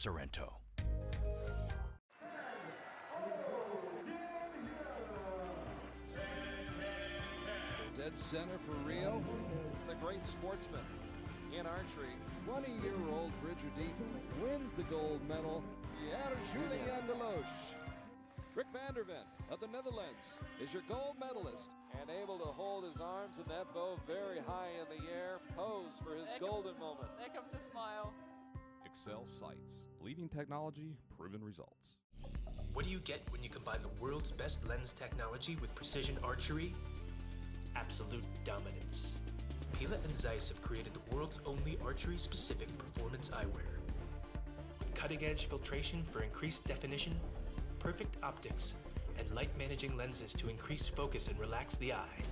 Sorrento. Dead center for Rio. The great sportsman in archery. 20-year-old Bridger Deep wins the gold medal. Julie Andeloche. Rick van der Ven of the Netherlands is your gold medalist. And able to hold his arms in that bow very high in the air, pose for his golden moment. There comes a smile. Excel Sights, leading technology, proven results. What do you get when you combine the world's best lens technology with precision archery? Absolute dominance. Pila and Zeiss have created the world's only archery-specific performance eyewear. With cutting-edge filtration for increased definition, perfect optics, and light-managing lenses to increase focus and relax the eye.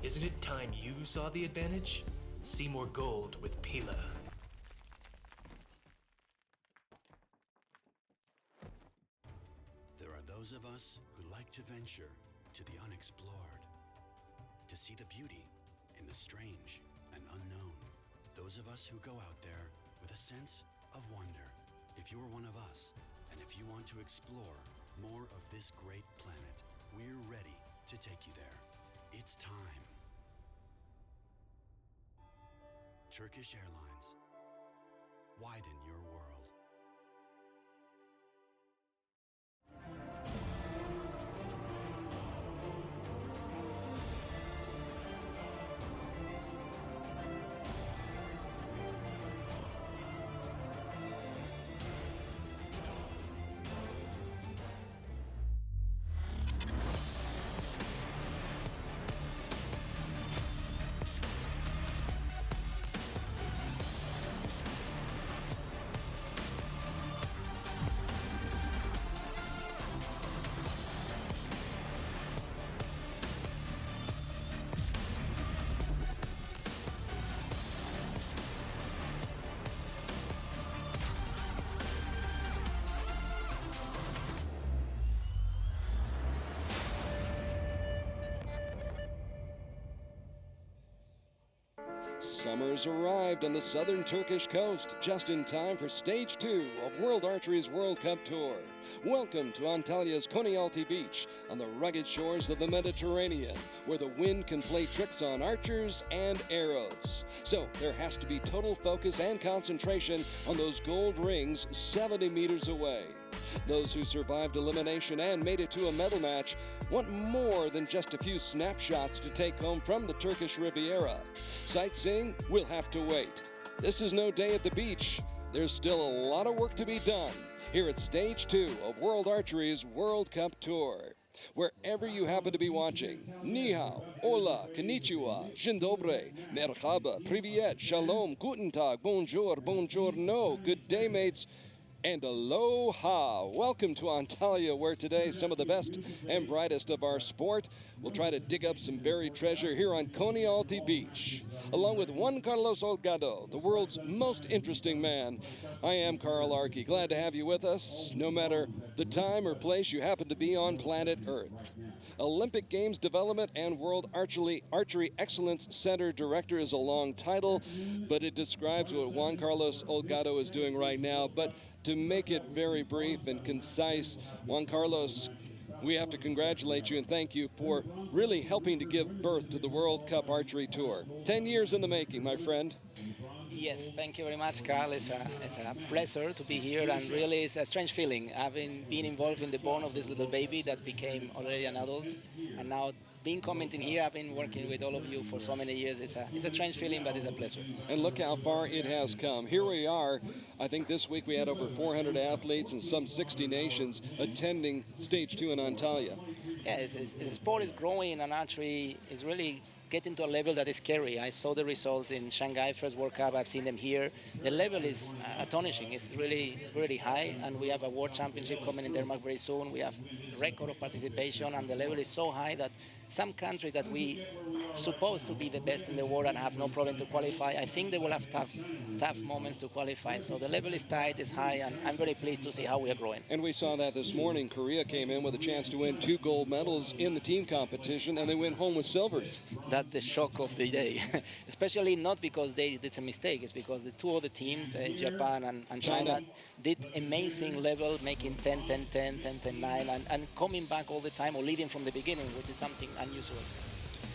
Isn't it time you saw the advantage? See more gold with Pila. There are those of us who like to venture to the unexplored, to see the beauty in the strange and unknown. Those of us who go out there with a sense of wonder. If you're one of us, and if you want to explore more of this great planet, we're ready to take you there. It's time. Turkish Airlines. Widen your world. Summer's arrived on the southern Turkish coast, just in time for Stage 2 of World Archery's World Cup Tour. Welcome to Antalya's Konyaaltı Beach on the rugged shores of the Mediterranean, where the wind can play tricks on archers and arrows. So there has to be total focus and concentration on those gold rings 70 meters away. Those who survived elimination and made it to a medal match want more than just a few snapshots to take home from the Turkish Riviera. Sightseeing will have to wait. This is no day at the beach. There's still a lot of work to be done here at Stage 2 of World Archery's World Cup Tour. Wherever you happen to be watching, ni hao, hola, konnichiwa, dzień dobry, merhaba, privyet, shalom, guten tag, bonjour, buongiorno, good day, mates, and aloha. Welcome to Antalya, where today some of the best and brightest of our sport will try to dig up some buried treasure here on Konyaaltı Beach. Along with Juan Carlos Holgado, the world's most interesting man, I am Carl Arky. Glad to have you with us, no matter the time or place you happen to be on planet Earth. Olympic Games Development and World Archery Excellence Center Director is a long title, but it describes what Juan Carlos Holgado is doing right now. But to make it very brief and concise, Juan Carlos, we have to congratulate you and thank you for really helping to give birth to the World Cup Archery Tour. 10 years in the making, my friend. Yes, thank you very much, Carl. It's a pleasure to be here, and really it's a strange feeling. Having been involved in the born of this little baby that became already an adult, and now being commenting here, I've been working with all of you for so many years. It's a strange feeling, but it's a pleasure. And look how far it has come. Here we are. I think this week we had over 400 athletes and some 60 nations attending Stage 2 in Antalya. Yeah, the sport is growing, and archery is really getting to a level that is scary. I saw the results in Shanghai first World Cup. I've seen them here. The level is astonishing. It's really, really high, and we have a world championship coming in Denmark very soon. We have a record of participation, and the level is so high that some countries that we supposed to be the best in the world and have no problem to qualify, I think they will have tough moments to qualify. So the level is tight, is high, and I'm very pleased to see how we are growing. And we saw that this morning. Korea came in with a chance to win 2 gold medals in the team competition, and they went home with silvers. That's the shock of the day. Especially not because it's a mistake, it's because the 2 other teams, Japan and China, did amazing level, making 10, 10, 10, 10, 10, 9, and coming back all the time or leading from the beginning, which is something unusual.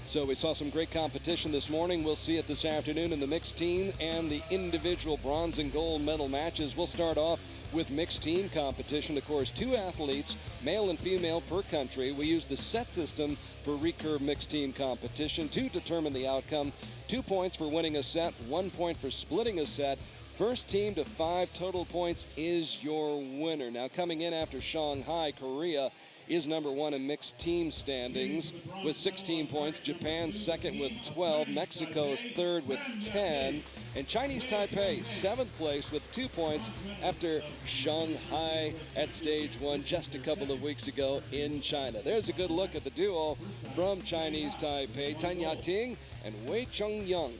So we saw some great competition this morning. We'll see it this afternoon in the mixed team and the individual bronze and gold medal matches. We'll start off with mixed team competition. Of course, 2 athletes, male and female per country. We use the set system for recurve mixed team competition to determine the outcome. 2 points for winning a set, 1 point for splitting a set. First team to 5 total points is your winner. Now coming in after Shanghai, Korea is number 1 in mixed team standings with 16 points. Japan second with 12. Mexico is third with 10. And Chinese Taipei, 7th place with 2 points after Shanghai at stage 1 just a couple of weeks ago in China. There's a good look at the duo from Chinese Taipei, Tan Yating and Wei Chongyang.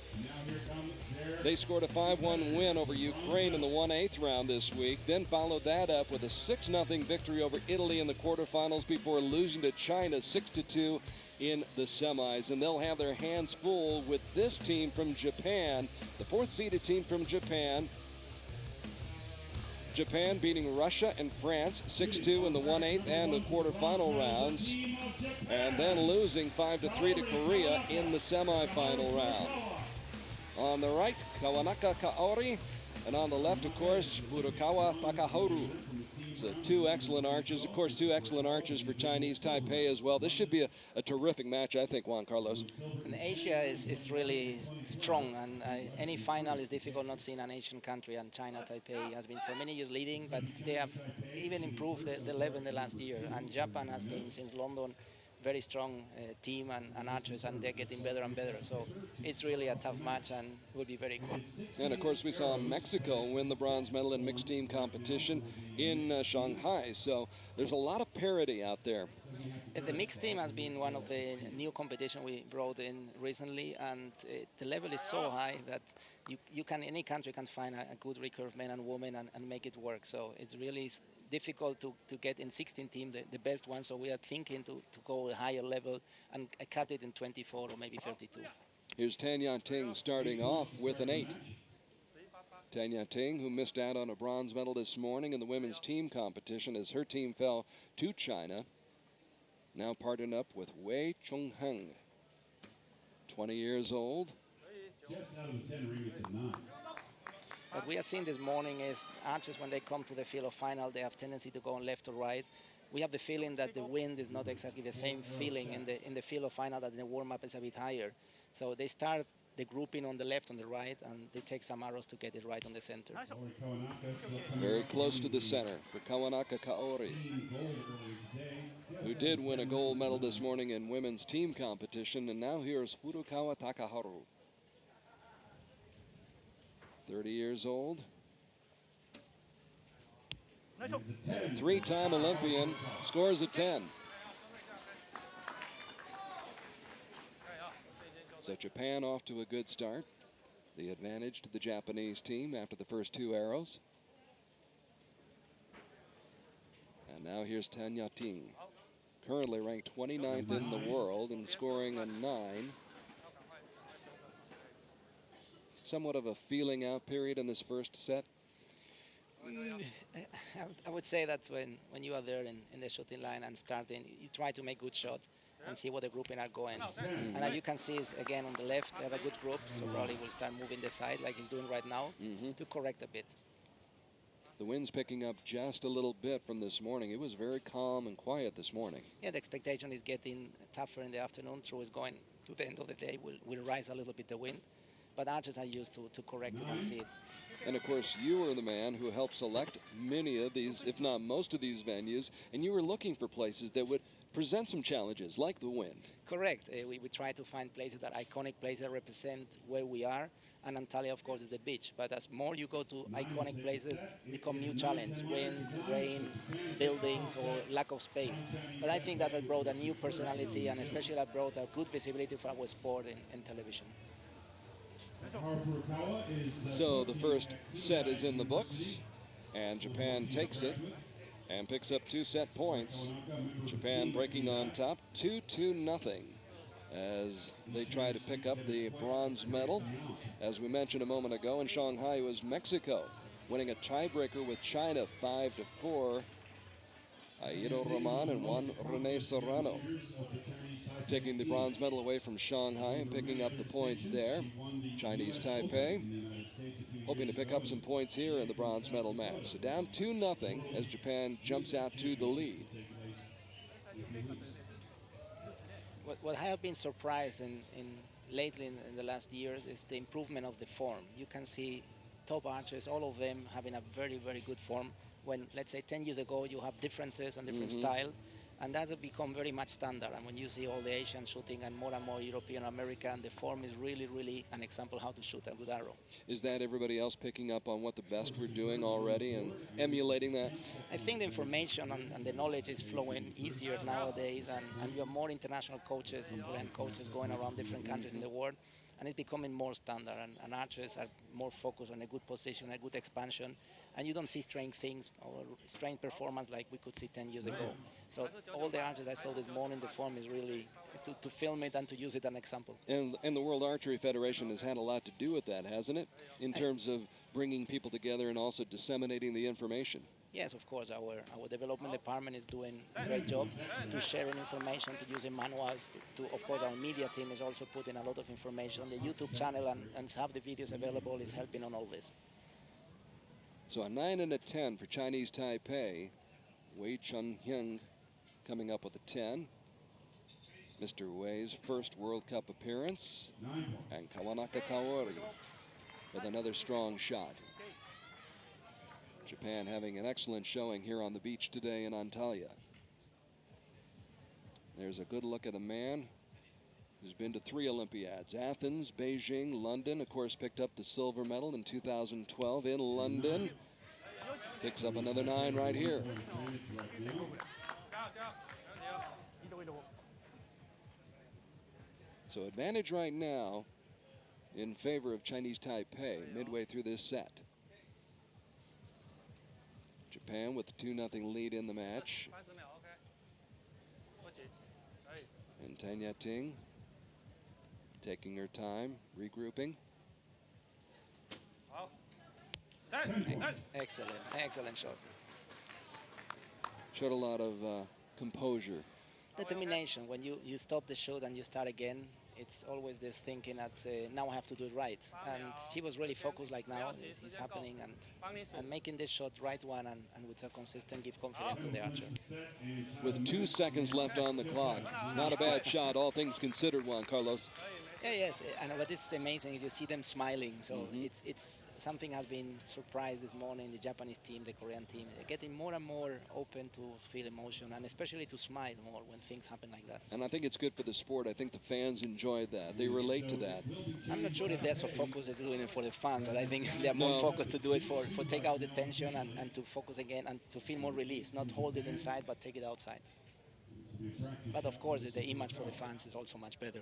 They scored a 5-1 win over Ukraine in the 1/8 round this week, then followed that up with a 6-0 victory over Italy in the quarterfinals before losing to China 6-2 in the semis. And they'll have their hands full with this team from Japan, the 4th-seeded team from Japan. Japan beating Russia and France 6-2 in the 1/8 and the quarterfinal rounds, and then losing 5-3 to Korea in the semifinal round. On the right, Kawanaka Kaori, and on the left, of course, Furukawa Takaharu. So 2 excellent archers, of course, 2 excellent archers for Chinese Taipei as well. This should be a terrific match, I think, Juan Carlos. And Asia is really strong, and any final is difficult not seeing an Asian country, and China Taipei has been for many years leading, but they have even improved the level in the last year. And Japan has been, since London, very strong team and archers, and they're getting better and better. So it's really a tough match and will be very cool. And of course, we saw Mexico win the bronze medal in mixed team competition in Shanghai. So there's a lot of parity out there. The mixed team has been one of the new competition we brought in recently, and the level is so high that any country can find a good recurve men and women and make it work. So it's really difficult to get in 16 teams the best one, so we are thinking to go a higher level and cut it in 24 or maybe 32. Here's Tan Yating starting off with an 8. Tan Yating, who missed out on a bronze medal this morning in the women's team competition as her team fell to China, now partnered up with Wei Chongheng, 20 years old. Just out of the 10 ring, it's a 9. What we are seeing this morning is archers, when they come to the field of final, they have tendency to go on left or right. We have the feeling that the wind is not exactly the same feeling in the field of final, that in the warm-up is a bit higher. So they start the grouping on the left, on the right, and they take some arrows to get it right on the center. Very close to the center for Kawanaka Kaori, who did win a gold medal this morning in women's team competition. And now here's Furukawa Takaharu, 30 years old, 3-time Olympian, scores a 10. So Japan off to a good start. The advantage to the Japanese team after the first 2 arrows. And now here's Tan Yating, currently ranked 29th in the world and scoring a 9. Somewhat of a feeling out period in this first set. I would say that when you are there in the shooting line and starting, you try to make good shots and see what the grouping are going. And as you can see, is again on the left, they have a good group, so probably we'll start moving the side like he's doing right now to correct a bit. The wind's picking up just a little bit from this morning. It was very calm and quiet this morning. Yeah, the expectation is getting tougher in the afternoon. Through is going to the end of the day, will rise a little bit the wind. But archers are used to correct it and see it. And of course, you were the man who helped select many of these, if not most of these venues, and you were looking for places that would present some challenges like the wind. Correct. We try to find places that iconic places that represent where we are, and Antalya, of course, is the beach. But as more you go to iconic places, become new challenge: wind, rain, buildings, or lack of space. But I think that has brought a new personality, and especially that brought a good visibility for our sport in television. So the first set is in the books, and Japan takes it and picks up 2 set points. Japan breaking on top, 2-0, as they try to pick up the bronze medal. As we mentioned a moment ago, in Shanghai, it was Mexico winning a tiebreaker with China 5-4. Aido Roman and Juan Rene Serrano taking the bronze medal away from Shanghai and picking up the points there. Chinese Taipei hoping to pick up some points here in the bronze medal match. So down 2-0 as Japan jumps out to the lead. What I have been surprised lately in the last years is the improvement of the form. You can see top archers, all of them having a very, very good form. When, let's say, 10 years ago, you have differences and different styles, and that has become very much standard. And when you see all the Asian shooting and more European American, the form is really, really an example how to shoot a good arrow. Is that everybody else picking up on what the best were doing already and emulating that? I think the information and the knowledge is flowing easier nowadays, and you have more international coaches, Korean coaches going around different countries in the world, and it's becoming more standard, and archers are more focused on a good position, a good expansion, and you don't see strange things or strange performance like we could see 10 years ago. So all the archers I saw this morning, the form is really to film it and to use it as an example. And the World Archery Federation has had a lot to do with that, hasn't it? In terms of bringing people together and also disseminating the information. Yes, of course. Our development department is doing a great job to sharing information, to using manuals. Of course, our media team is also putting a lot of information on the YouTube channel and have the videos available is helping on all this. So a 9 and a 10 for Chinese Taipei. Wei Chun-hyung coming up with a 10. Mr. Wei's first World Cup appearance. And Kawanaka Kaori with another strong shot. Japan having an excellent showing here on the beach today in Antalya. There's a good look at a man who's been to 3 Olympiads: Athens, Beijing, London. Of course, picked up the silver medal in 2012 in London. Picks up another 9 right here. So advantage right now in favor of Chinese Taipei midway through this set. Japan with the 2-0 lead in the match. And Tanya Ting taking her time, regrouping. Excellent shot. Showed a lot of composure. Determination. When you stop the shot and you start again, it's always this thinking that now I have to do it right. And she was really focused like now it's happening and making this shot right one and with a consistent give confidence to the archer. With 2 seconds left on the clock. Not a bad shot, all things considered, Juan Carlos. Yeah, yes, and what is amazing is you see them smiling. So it's something I've been surprised this morning. The Japanese team, the Korean team, they're getting more and more open to feel emotion and especially to smile more when things happen like that. And I think it's good for the sport. I think the fans enjoyed that. They relate to that. I'm not sure if they're so focused as doing it for the fans, but I think they're more focused to do it for take out the tension and to focus again and to feel more release, not hold it inside but take it outside. But of course, the image for the fans is also much better.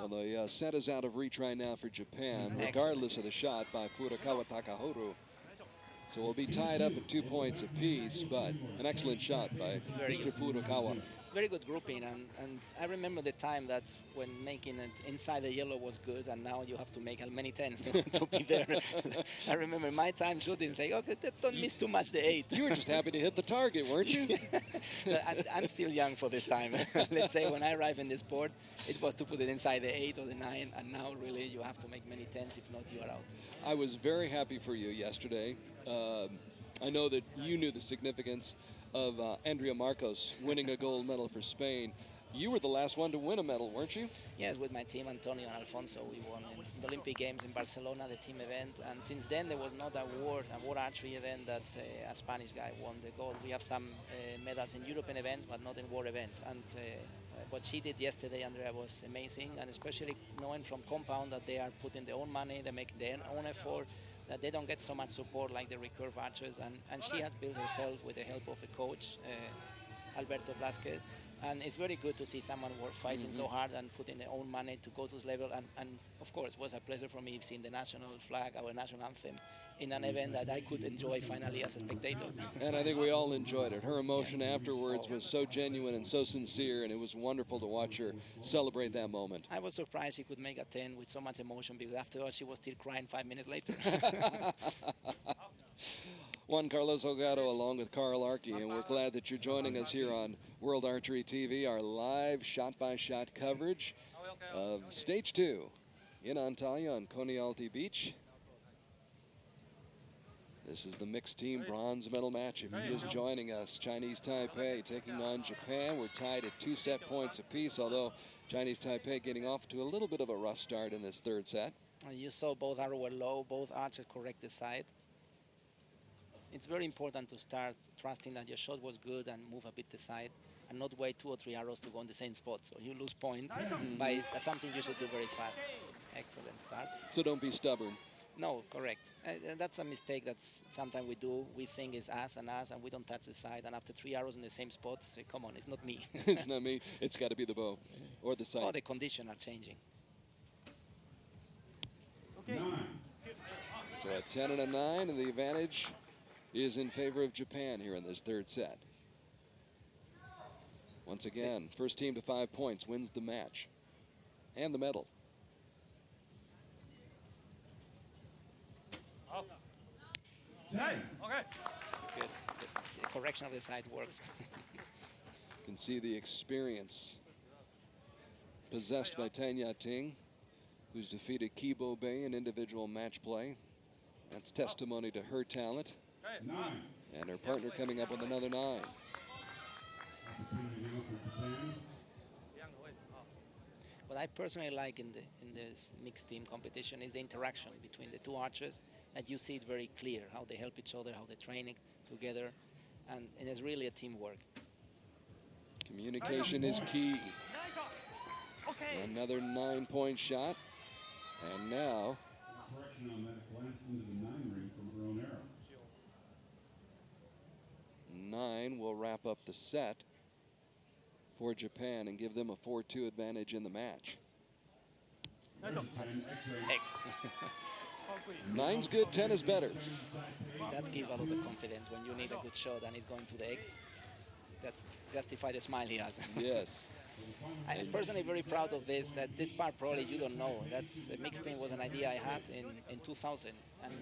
Well, the set is out of reach right now for Japan, regardless of the shot by Furukawa Takahuru. So we'll be tied up at 2 points apiece, but an excellent shot by Mr. Furukawa. Very good grouping, and I remember the time that when making it inside the yellow was good, and now you have to make many 10s to be there. I remember my time shooting, saying, okay, don't miss too much the 8. You were just happy to hit the target, weren't you? I'm still young for this time. Let's say when I arrived in the sport, it was to put it inside the 8 or the 9, and now really you have to make many 10s, if not you are out. I was very happy for you yesterday. I know that you knew the significance of Andrea Marcos winning a gold medal for Spain. You were the last one to win a medal, weren't you? Yes, with my team, Antonio and Alfonso, we won in the Olympic Games in Barcelona, the team event, and since then there was not a world archery event that a Spanish guy won the gold. We have some medals in European events, but not in world events. And what she did yesterday, Andrea, was amazing, and especially knowing from Compound that they are putting their own money, they make their own effort, that they don't get so much support like the Recurve archers, and she has built herself with the help of a coach, Alberto Blasquez. And it's very good to see someone fighting so hard and putting their own money to go to this level. And of course, it was a pleasure for me seeing the national flag, our national anthem, in an event that I could enjoy finally as a spectator. And I think we all enjoyed it. Her emotion afterwards was so genuine and so sincere, and it was wonderful to watch her celebrate that moment. I was surprised she could make a 10 with so much emotion, because after all, she was still crying 5 minutes later. Juan Carlos Holgado along with Carl Arky, and we're glad that you're joining us here on World Archery TV, our live shot-by-shot coverage of Stage 2 in Antalya on Konialty Beach. This is the mixed team bronze medal match. If you're just joining us, Chinese Taipei taking on Japan. We're tied at 2 set points apiece, although Chinese Taipei getting off to a little bit of a rough start in this third set. You saw both arrows were low, both archers correct the side. It's very important to start trusting that your shot was good and move a bit the side, and not wait 2 or 3 arrows to go in the same spot, so you lose points. That's something you should do very fast. Excellent start. So don't be stubborn. No, correct. That's a mistake that sometimes we do. We think it's us, and we don't touch the side. And after 3 arrows in the same spot, say, come on, it's not me. It's not me. It's got to be the bow or the sight. Oh, the conditions are changing. So a 10 and a 9, and the advantage is in favor of Japan here in this third set. Once again, first team to 5 points wins the match and the medal. Good. The correction of the side works. You can see the experience possessed by Tanya Ting, who's defeated Kibo Bay in individual match play. That's testimony to her talent. And her partner coming up with another 9. What I personally like in this mixed team competition is the interaction between the 2 archers, that you see it very clear, how they help each other, how they train it together, and it's really a teamwork. Communication is key. Another 9-point shot, and now Correction on that, glanced into the 9 ring from her own arrow. 9 will wrap up the set for Japan and give them a 4-2 advantage in the match. X. 9's good, 10 is better. That gives a lot of confidence when you need a good shot and it's going to the X. That's justify the smile he has. Yes. I'm personally very proud of this. That this part probably you don't know. That's a mixed team was an idea I had in 2000, and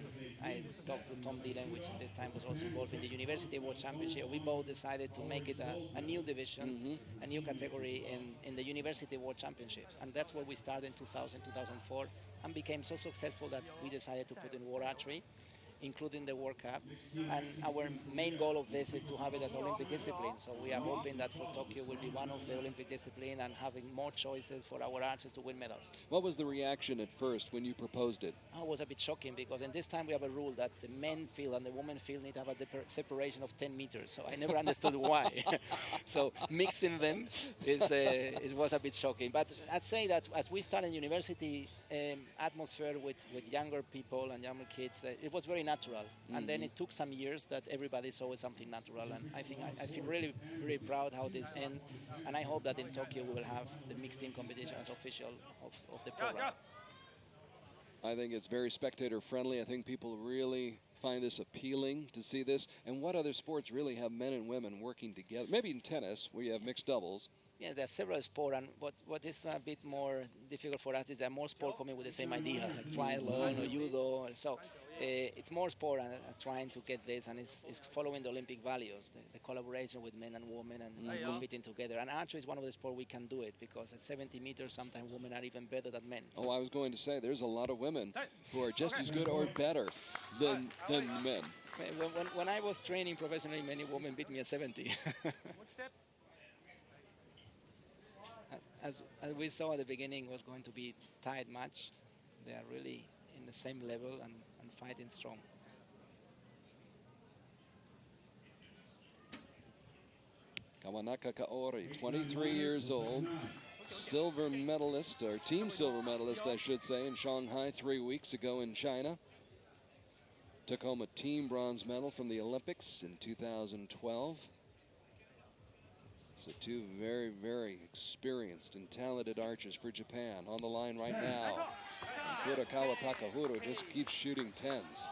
I talked to Tom Dillon, which at this time was also involved in the University World Championship. We both decided to make it a new division, a new category in the University World Championships, and that's where we started in 2000, 2004, and became so successful that we decided to put in World Archery, including the World Cup. And our main goal of this is to have it as Olympic discipline. So we are hoping that for Tokyo will be one of the Olympic discipline and having more choices for our archers to win medals. What was the reaction at first when you proposed it? It was a bit shocking because in this time we have a rule that the men field and the women field need to have a separation of 10 meters. So I never understood why. So mixing them it was a bit shocking. But I'd say that as we started in university atmosphere with younger people and younger kids, it was very natural. And then it took some years that everybody saw it something natural. And I think I feel really, really proud how this ends. And I hope that in Tokyo we will have the mixed team competition as official of the program. I think it's very spectator friendly. I think people really find this appealing to see this. And what other sports really have men and women working together? Maybe in tennis, where you have mixed doubles. Yeah, there are several sports, and what is a bit more difficult for us is there are more sports coming with the same idea, like triathlon or judo. So it's more sport and trying to get this, and it's following the Olympic values, the collaboration with men and women and competing together. And archery is one of the sports we can do it, because at 70 meters, sometimes women are even better than men. Oh, I was going to say, there's a lot of women who are just as good or better than men. When I was training professionally, many women beat me at 70. As we saw at the beginning, it was going to be a tight match, They are really in the same level and fighting strong. Kawanaka Kaori, 23 years old, silver medalist, or team silver medalist, I should say, in Shanghai 3 weeks ago in China. Took home a team bronze medal from the Olympics in 2012. So two very, very experienced and talented archers for Japan on the line right now. And Furukawa Takahuro just keeps shooting tens.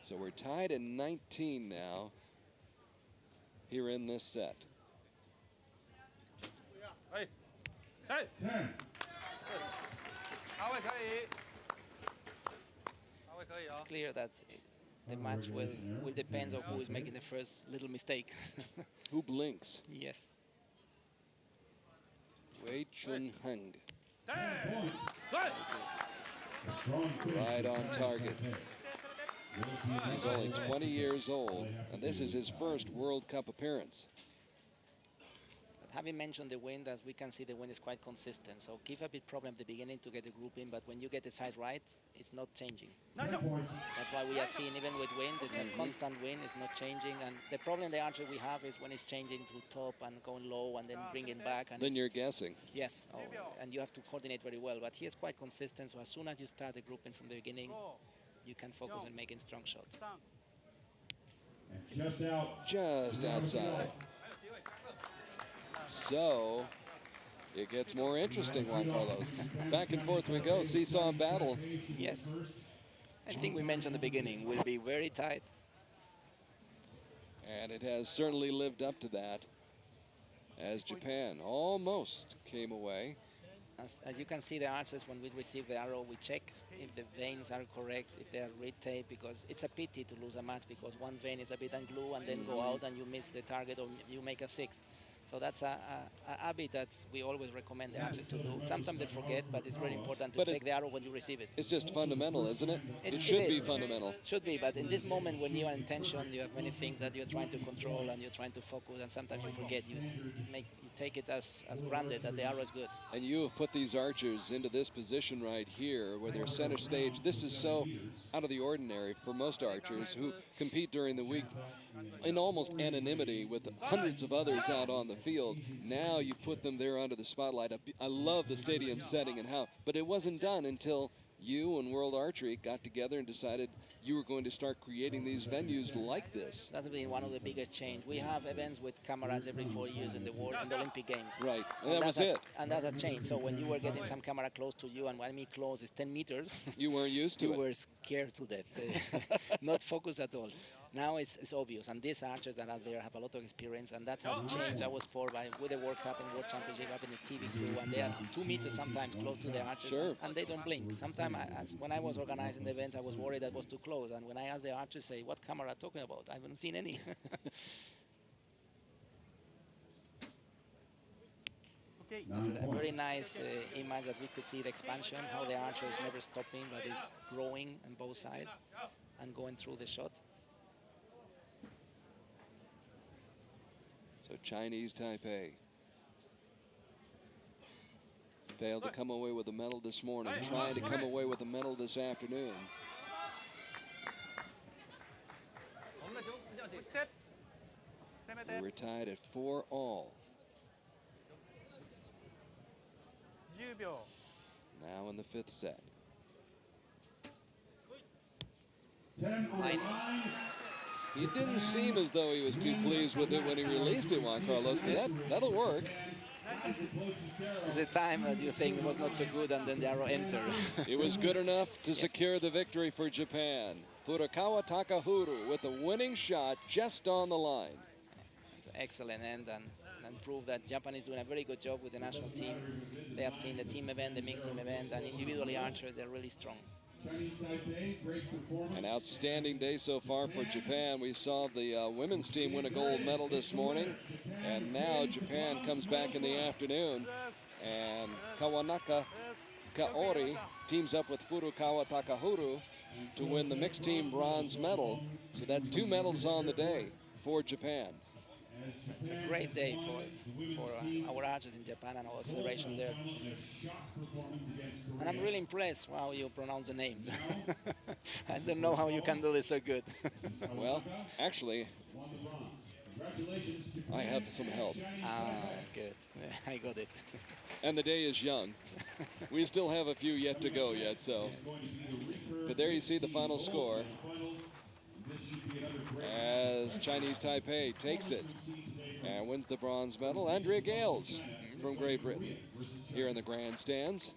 So we're tied at 19 now here in this set. 10. It's clear that the match will depend on who is making the first little mistake. Who blinks? Yes. Wei Chun Heng. A strong finish Right for on Carl target. Arky. He's only 20 years old, and this is his first World Cup appearance. But having mentioned the wind, as we can see, the wind is quite consistent. So give a bit problem at the beginning to get the group in, but when you get the side right, it's not changing. 10 points. That's why we are seeing, even with wind, it's a constant wind, it's not changing. And the problem the archer we have is when it's changing to top and going low and then bringing back. And Then it's- you're guessing. Yes, and you have to coordinate very well. But he is quite consistent, so as soon as you start the grouping from the beginning, you can focus on making strong shots. And just out. Just outside. So it gets more interesting, Juan Carlos. Back and forth we go, seesaw battle. Yes. I think we mentioned at the beginning, will be very tight. And it has certainly lived up to that, as Japan almost came away. As you can see, the archers, when we receive the arrow, we check if the veins are correct, if they are retaped, because it's a pity to lose a match because one vein is a bit unglued and then go out and you miss the target or you make a 6. So that's a habit that we always recommend the archers to do. Sometimes they forget, but it's very important to check the arrow when you receive it. It's just fundamental, isn't it? It should be is. fundamental. Should be, but in this moment when you are in tension, you have many things that you're trying to control and you're trying to focus, and sometimes you forget. You take it as granted that the arrow is good. And you have put these archers into this position right here where they're center stage. This is so out of the ordinary for most archers who compete during the week in almost anonymity with hundreds of others out on the field. Now you put them there under the spotlight. I love the stadium setting and how, but it wasn't done until you and World Archery got together and decided you were going to start creating these venues like this. That's been one of the biggest change. We have events with cameras every 4 years in the Olympic Games. Right, and that was it. And that's a change. So when you were getting some camera close to you, and when I mean close is 10 meters, You weren't used to you it. were scared to death, not focused at all. Now it's obvious, and these archers that are there have a lot of experience, and that has changed our sport with the World Cup and World Championship, having the TV crew, and they are 2 meters sometimes close to the archers, Sure. and they don't blink. Sometimes, when I was organizing the events, I was worried that was too close, and when I asked the archers, say, what camera are you talking about? I haven't seen any. It's a very nice image that we could see the expansion, how the archer is never stopping, but is growing on both sides and going through the shot. So Chinese Taipei failed to come away with a medal this morning, trying to come away with a medal this afternoon. We're tied at 4-all. Now in the 5th set. 10 on the line. He didn't seem as though he was too pleased with it when he released it, Juan Carlos, but that'll work. It's the time that you think it was not so good and then the arrow entered. It was good enough to secure the victory for Japan. Furukawa Takahuro with the winning shot just on the line. It's an excellent end and prove that Japan is doing a very good job with the national team. They have seen the team event, the mixed team event, and individually archers, they're really strong. An outstanding day so far for Japan. We saw the women's team win a gold medal this morning, and now Japan comes back in the afternoon, and Kawanaka Kaori teams up with Furukawa Takahuro to win the mixed team bronze medal. So that's 2 medals on the day for Japan. It's a great day for our archers in Japan and our federation there. And I'm really impressed how you pronounce the names. I don't know how you can do this so good. Well, actually, I have some help. Good. I got it. And the day is young. We still have a few yet to go yet, so. But there you see the final score as Chinese Taipei takes it and wins the bronze medal. Andrea Gales from Great Britain here in the grandstands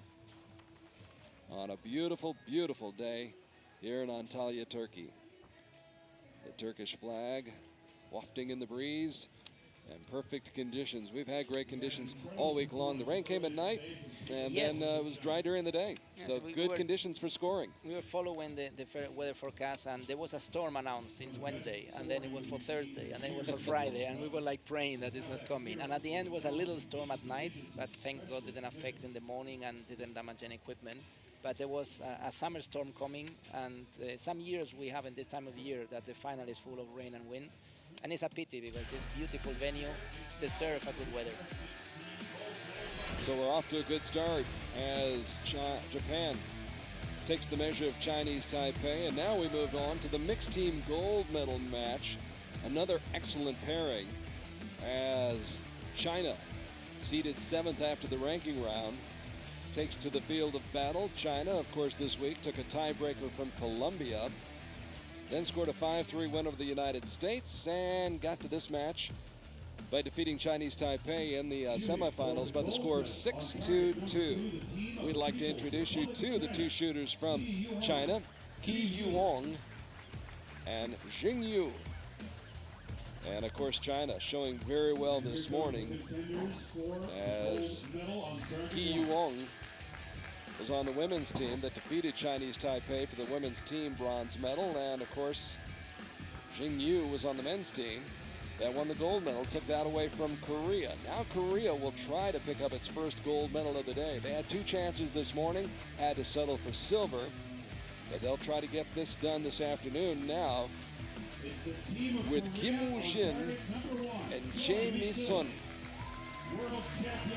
on a beautiful, beautiful day here in Antalya, Turkey. The Turkish flag wafting in the breeze and perfect conditions. We've had great conditions all week long. The rain came at night, and Yes. then it was dry during the day. Yes, So we good were- conditions for scoring. We were following the weather forecast, and there was a storm announced since Wednesday, and then it was for Thursday, and then it was for Friday, and we were like praying that it's not coming. And at the end, it was a little storm at night, but thanks God didn't affect in the morning and didn't damage any equipment. But there was a summer storm coming, and some years we have in this time of year that the final is full of rain and wind. And it's a pity because this beautiful venue deserves a good weather. So we're off to a good start as Japan takes the measure of Chinese Taipei. And now we move on to the mixed team gold medal match. Another excellent pairing as China, seeded 7th after the ranking round, takes to the field of battle. China, of course, this week took a tiebreaker from Colombia, then scored a 5-3 win over the United States and got to this match by defeating Chinese Taipei in the semifinals by the score of 6-2. We'd like to introduce you to the two shooters from China, Qi Yuhong and Jing Yu. And of course, China showing very well this morning as Qi Yuhong was on the women's team that defeated Chinese Taipei for the women's team bronze medal. And of course, Jing Yu was on the men's team that won the gold medal, took that away from Korea. Now Korea will try to pick up its first gold medal of the day. They had 2 chances this morning, had to settle for silver, but they'll try to get this done this afternoon now with Kim Woo-jin and Jae Mi-sun.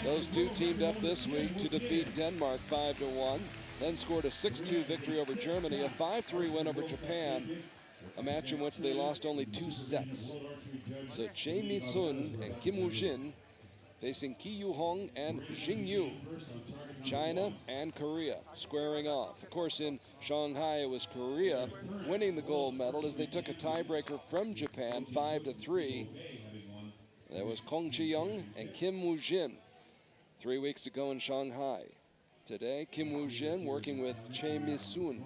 Those two teamed up this week to defeat Denmark 5-1, then scored a 6-2 victory over Germany, a 5-3 win over Japan, a match in which they lost only 2 sets. So Jae Mi-sun and Kim Woo-jin facing Qi Yuhong and Jing Yu. China and Korea squaring off. Of course, in Shanghai, it was Korea winning the gold medal as they took a tiebreaker from Japan 5-3. There was Kong Chi-young and Kim Woo-jin 3 weeks ago in Shanghai. Today, Kim Woo-jin working with Jae Mi-sun.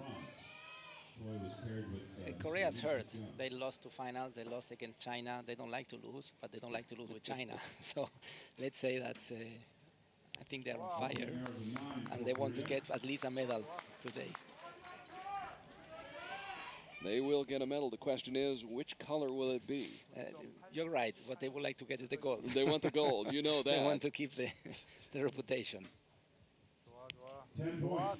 Korea's hurt. They lost 2 finals. They lost against China. They don't like to lose, but they don't like to lose with China. So let's say that I think they're on fire, and they want to get at least a medal today. They will get a medal. The question is, which color will it be? You're right. What they would like to get is the gold. They want the gold. You know that. They want to keep the reputation. 10 points.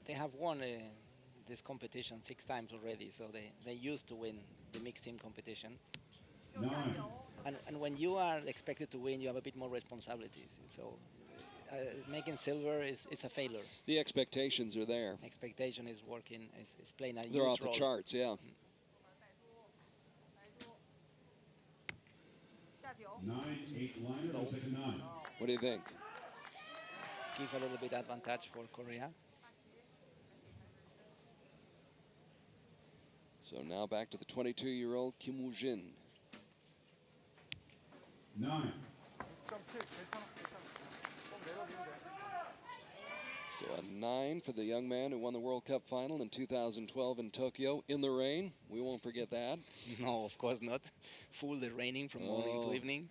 They have won this competition 6 times already, so they used to win the mixed team competition. 9. And when you are expected to win, you have a bit more responsibilities. So making silver is a failure. The expectations are there. Expectation is working, is playing a huge They're role. off the charts, yeah. 9, 8 liner, looks like a 9. What do you think? Give a little bit advantage for Korea. So now back to the 22-year-old Kim Woo-jin. 9. So a 9 for the young man who won the World Cup final in 2012 in Tokyo in the rain. We won't forget that. No, of course not. Full the raining from morning to evening.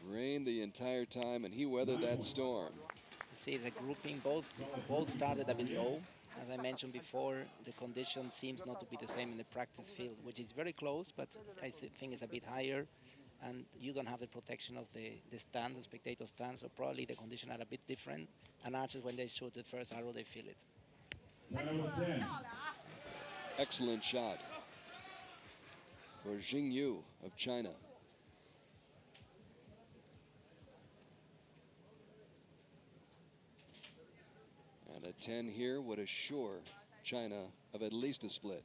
Rained the entire time, and he weathered that storm. You see the grouping, both started a bit low. As I mentioned before, the condition seems not to be the same in the practice field, which is very close, but I think it's a bit higher. and you don't have the protection of the stand, the spectator stand, so probably the conditions are a bit different. And archers, when they shoot the first arrow, they feel it. 10 over 10. Excellent shot for Jingyu of China. And a 10 here would assure China of at least a split.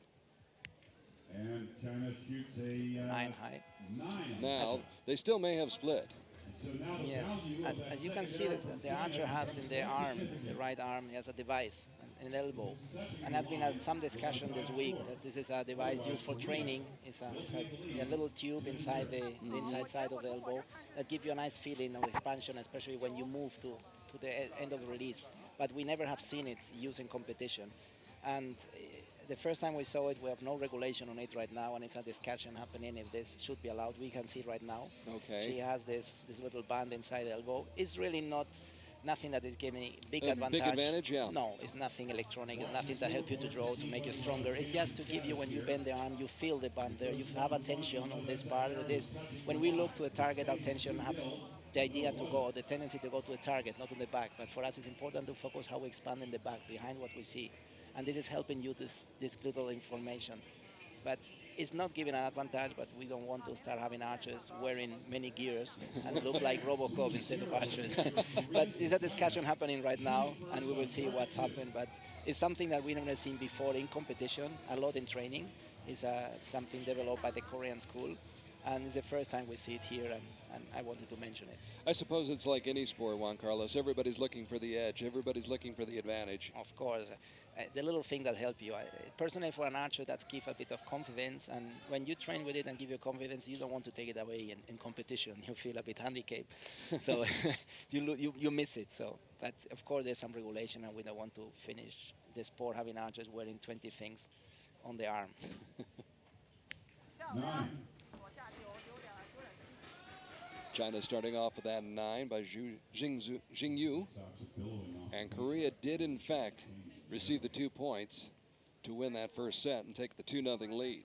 And China shoots a 9 high. 9. Now, they still may have split. So now the Yes, value of as you can see, the archer has in the arm, the right arm, he has a device, an elbow. And there's been some discussion this week that this is a device used for training. It's a little tube inside the inside side of the elbow that gives you a nice feeling of expansion, especially when you move to the end of the release. But we never have seen it used in competition. And the first time we saw it, we have no regulation on it right now, and it's a discussion happening if this should be allowed. We can see it right now. Okay. She has this little band inside the elbow. It's really nothing that is giving a big A advantage. big advantage, yeah. No, it's nothing electronic. It's nothing to help you to draw, to make you stronger. It's just to give you, when you bend the arm, you feel the band there. You have a tension on this part or this. When we look to a target, our tension have the idea to go, the tendency to go to the target, not on the back. But for us, it's important to focus how we expand in the back, behind what we see. And this is helping you this little information. But it's not giving an advantage, but we don't want to start having archers wearing many gears and look like Robocop instead of archers. But it's a discussion happening right now, and we will see what's happened. But it's something that we've never seen before in competition, a lot in training. It's something developed by the Korean school, and it's the first time we see it here, and I wanted to mention it. I suppose it's like any sport, Juan Carlos. Everybody's looking for the edge. Everybody's looking for the advantage. Of course. The little thing that help you. Personally, for an archer, that gives a bit of confidence. And when you train with it and give you confidence, you don't want to take it away in competition. You feel a bit handicapped. So you miss it. So, but of course, there's some regulation, and we don't want to finish the sport having archers wearing 20 things on the arm. 9. China starting off with that 9 by Jingyu. Socks are billowing off. And Korea did, in fact, receive the 2 points to win that first set and take the 2-0 lead.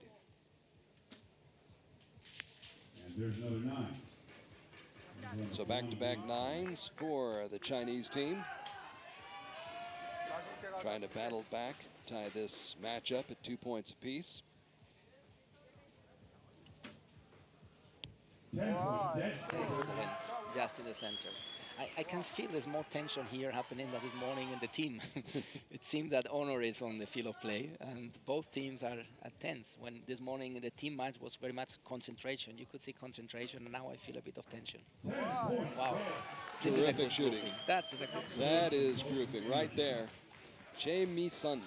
And there's another 9. So back-to-back 9s for the Chinese team. Trying to battle back, tie this match up at 2 points apiece. 10 points. Dead Excellent. Just in the center. I can feel there's more tension here happening than this morning in the team. It seems that honor is on the field of play, and both teams are at tense. When this morning in the team match was very much concentration. You could see concentration, and now I feel a bit of tension. 10 points. Wow. This is a Terrific good shooting. grouping. That is a good grouping. That is grouping right there. Che Mi-sun,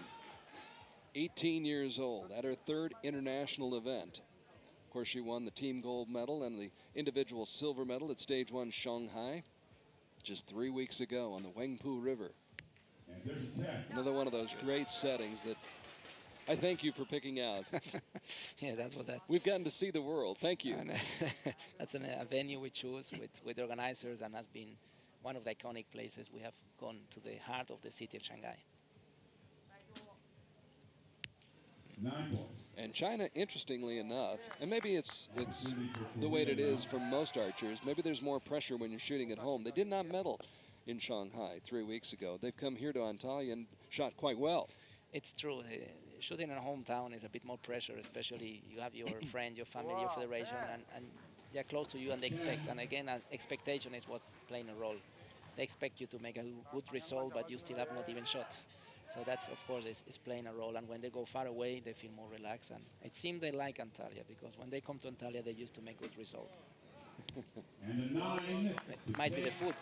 18 years old, at her 3rd international event. Of course, she won the team gold medal and the individual silver medal at Stage 1 Shanghai just 3 weeks ago on the Wengpu River. And there's a 10. Another one of those great settings that I thank you for picking out. Yeah, that's what that. We've gotten to see the world. Thank you. And, that's a venue we choose with organizers, and has been one of the iconic places. We have gone to the heart of the city of Shanghai. 9 points. And China, interestingly enough, and maybe it's the way it is for most archers, maybe there's more pressure when you're shooting at home. They did not medal in Shanghai 3 weeks ago. They've come here to Antalya and shot quite well. It's true. Shooting in a hometown is a bit more pressure, especially you have your friends, your family, your federation, and they're close to you and they expect. And again, expectation is what's playing a role. They expect you to make a good result, but you still have not even shot. So that's, of course, is playing a role. And when they go far away, they feel more relaxed. And it seems they like Antalya, because when they come to Antalya, they used to make good results. And a 9. It might be the food.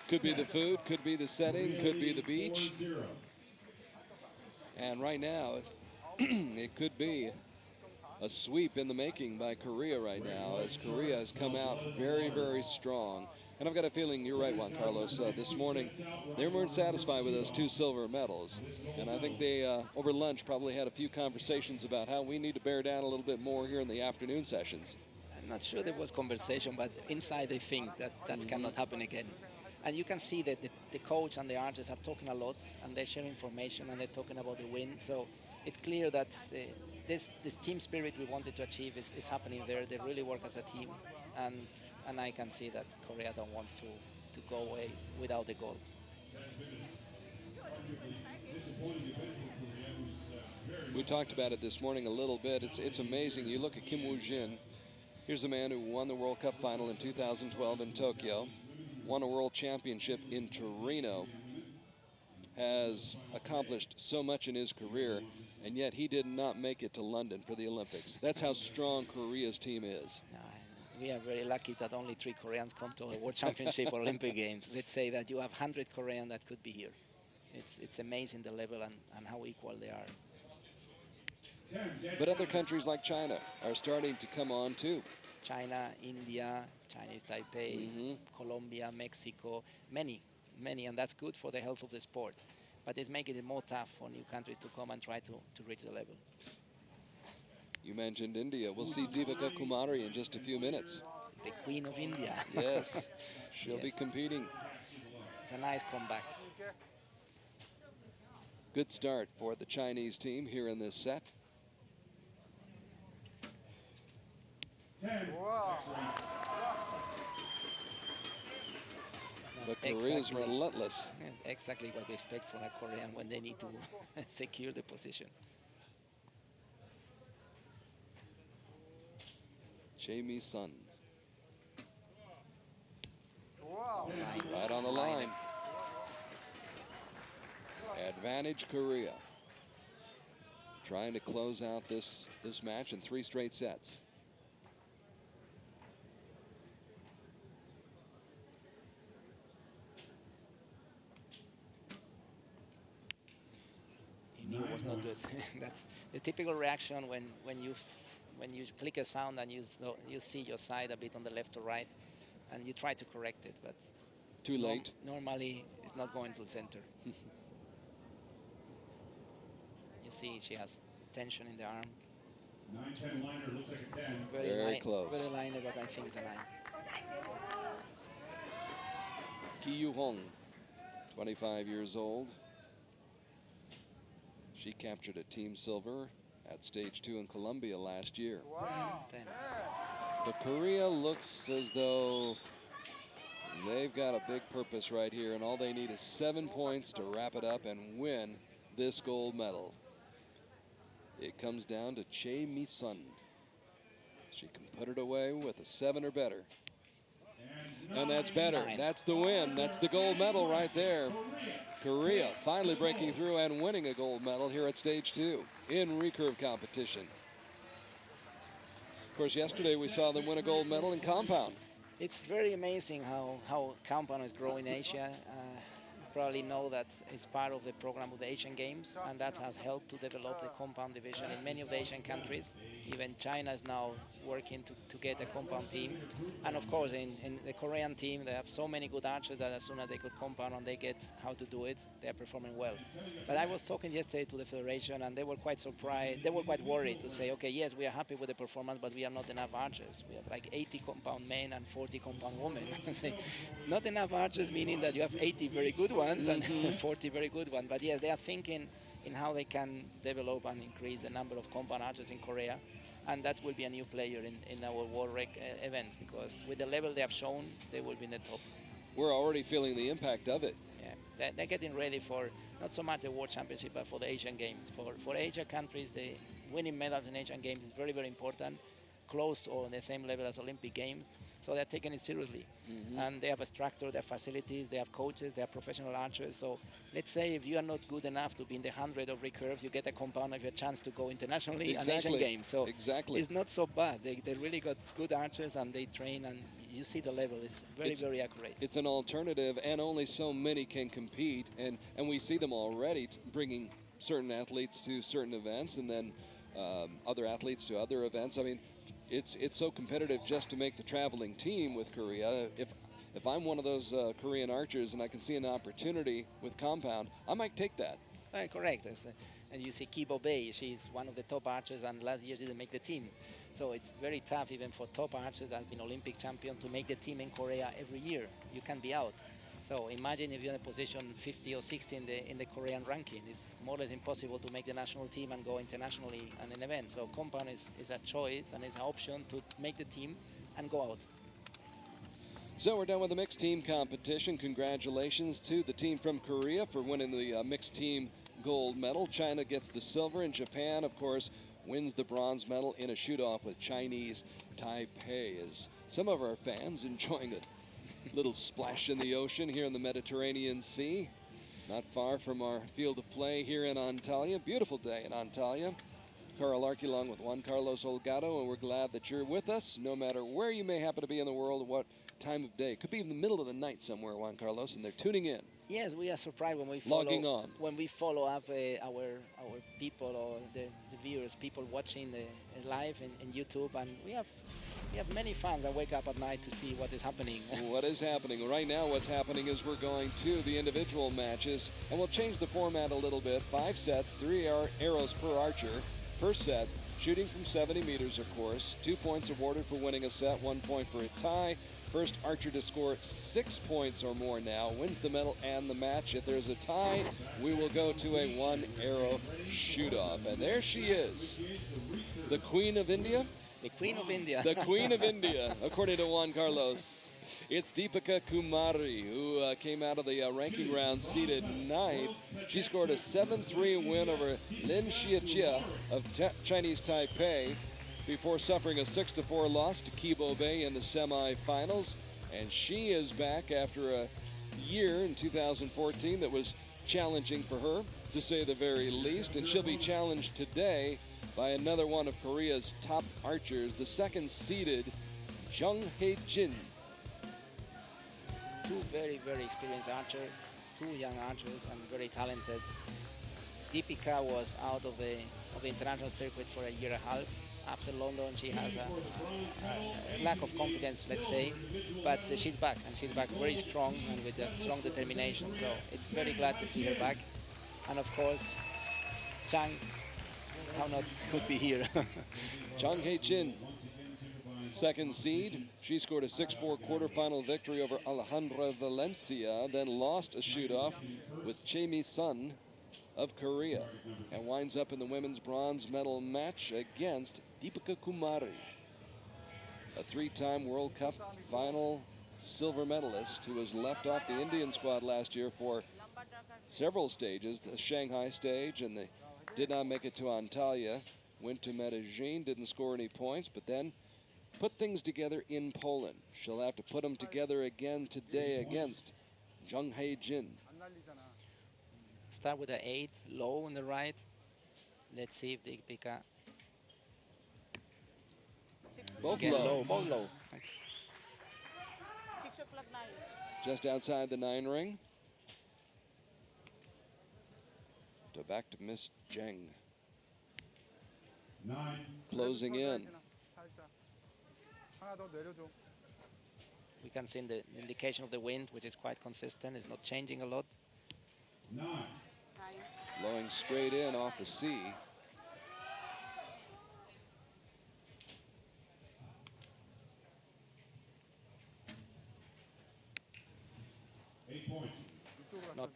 Could be the food, could be the setting, could be the beach. 4-0. And right now, it could be a sweep in the making by Korea right now, as Korea has come out very, very strong. And I've got a feeling you're right, Juan Carlos. This morning, they weren't satisfied with those 2 silver medals. And I think they, over lunch, probably had a few conversations about how we need to bear down a little bit more here in the afternoon sessions. I'm not sure there was conversation, but inside they think that cannot happen again. And you can see that the coach and the archers are talking a lot, and they share information, and they're talking about the win. So it's clear that this team spirit we wanted to achieve is happening there. They really work as a team, and I can see that Korea don't want to go away without the gold. We talked about it this morning a little bit. It's amazing. You look at Kim Woo-jin. Here's a man who won the World Cup final in 2012 in Tokyo, won a world championship in Torino, has accomplished so much in his career, and yet he did not make it to London for the Olympics. That's how strong Korea's team is. We are very lucky that only 3 Koreans come to a World Championship or Olympic Games. Let's say that you have 100 Koreans that could be here. It's amazing the level and how equal they are. But other countries like China are starting to come on too. China, India, Chinese Taipei, Colombia, Mexico, many, and that's good for the health of the sport. But it's making it more tough for new countries to come and try to reach the level. You mentioned India. We'll see Deepika Kumari in just a few minutes. The Queen of India. Yes, she'll be Yes. competing. It's a nice comeback. Good start for the Chinese team here in this set. But Korea's relentless. Exactly what we expect from a Korean when they need to secure the position. Chae Mi-sun. Right on the line. Advantage Korea. Trying to close out this match in 3 straight sets. He knew it was not good. That's the typical reaction when you click a sound and you see your side a bit on the left or right, and you try to correct it, but too late. Normally, it's not going to the center. You see, she has tension in the arm. 9-10 liner looks like a 10. Very close. Very liner, but I think it's a 9. Ki Yu-hong, 25 years old. She captured a team silver at stage 2 in Colombia last year. 10. But Korea looks as though they've got a big purpose right here, and all they need is 7 points to wrap it up and win this gold medal. It comes down to Chae Mi-sun. She can put it away with a 7 or better. And that's better. 9. That's the win. That's the gold medal right there. Korea finally breaking through and winning a gold medal here at stage 2 in recurve competition. Of course, yesterday we saw them win a gold medal in compound. It's very amazing how compound is growing in Asia. You probably know that it's part of the program of the Asian Games, and that has helped to develop the compound division in many of the Asian countries. Even China is now working to get a compound team. And of course, in the Korean team, they have so many good archers that as soon as they could compound and they get how to do it, they're performing well. But I was talking yesterday to the federation, and they were quite surprised. They were quite worried to say, okay, yes, we are happy with the performance, but we have not enough archers. We have like 80 compound men and 40 compound women. Say, not enough archers, meaning that you have 80 very good ones and 40 very good ones. But yes, they are thinking in how they can develop and increase the number of compound archers in Korea. And that will be a new player in our World Rec events, because with the level they have shown, they will be in the top. We're already feeling the impact of it. Yeah, they're getting ready for not so much the World Championship, but for the Asian Games. For Asia countries, the winning medals in Asian Games is very, very important, close or on the same level as Olympic Games. So they're taking it seriously. And they have a structure, they have facilities, they have coaches, they have professional archers. So let's say if you are not good enough to be in the 100 of recurves, you get a compound of your chance to go internationally and Asian Games. So it's not so bad. They really got good archers and they train, and you see the level is very accurate. It's an alternative, and only so many can compete. And we see them already bringing certain athletes to certain events, and then other athletes to other events. I mean, it's so competitive just to make the traveling team with Korea. If I'm one of those Korean archers and I can see an opportunity with compound, I might take that. Correct. And you see Kibo Bay, she's one of the top archers, and last year didn't make the team. So it's very tough even for top archers that have been Olympic champion to make the team in Korea every year. You can be out. So imagine if you're in a position 50 or 60 in the Korean ranking. It's more or less impossible to make the national team and go internationally on an event. So compound is a choice and is an option to make the team and go out. So we're done with the mixed team competition. Congratulations to the team from Korea for winning the mixed team gold medal. China gets the silver, and Japan, of course, wins the bronze medal in a shoot-off with Chinese Taipei. As some of our fans enjoying a little splash in the ocean here in the Mediterranean Sea, not far from our field of play here in Antalya. Beautiful day in Antalya. Carl Arky along with Juan Carlos Holgado, and we're glad that you're with us, no matter where you may happen to be in the world, what time of day. Could be in the middle of the night somewhere, Juan Carlos, and they're tuning in. Yes, we are surprised when we Logging on. when we follow up our people or the viewers, people watching the live in YouTube, and we have many fans that wake up at night to see what is happening. What is happening right now? What's happening is we're going to the individual matches, and we'll change the format a little bit. 5 sets, 3 arrows per archer per set, shooting from 70 meters, of course. 2 points awarded for winning a set, 1 point for a tie. First archer to score 6 points or more now wins the medal and the match. If there's a tie, we will go to a 1-arrow shoot-off. And there she is, the Queen of India. The Queen of India. The Queen of India, according to Juan Carlos. It's Deepika Kumari, who came out of the ranking round seated 9th. She scored a 7-3 win over Lin Xiejia of Chinese Taipei, before suffering a 6-4 loss to Kibo Bay in the semifinals. And she is back after a year in 2014 that was challenging for her, to say the very least. And she'll be challenged today by another one of Korea's top archers, the second-seeded Jung Hae-jin. Two very, very experienced archers, 2 young archers, and very talented. Deepika was out of the international circuit for a year and a half. After London, she has a lack of confidence, let's say, but she's back, and she's back very strong and with a strong determination. So it's very glad to see her back. And of course, Chang, how not, could be here. Jung Hae-jin, second seed. She scored a 6-4 quarterfinal victory over Alejandra Valencia, then lost a shoot-off with Chae Mi-sun of Korea, and winds up in the women's bronze medal match against Deepika Kumari, a 3-time World Cup final silver medalist who was left off the Indian squad last year for several stages, the Shanghai stage, and they did not make it to Antalya, went to Medellin, didn't score any points, but then put things together in Poland. She'll have to put them together again today against Jung Hae-jin. Start with an 8, low on the right. Let's see if Deepika. Both Again, low. both low. Just outside the 9 ring. Back to Miss Zheng. 9. Closing in. We can see the indication of the wind, which is quite consistent. It's not changing a lot. 9. Blowing straight in off the sea.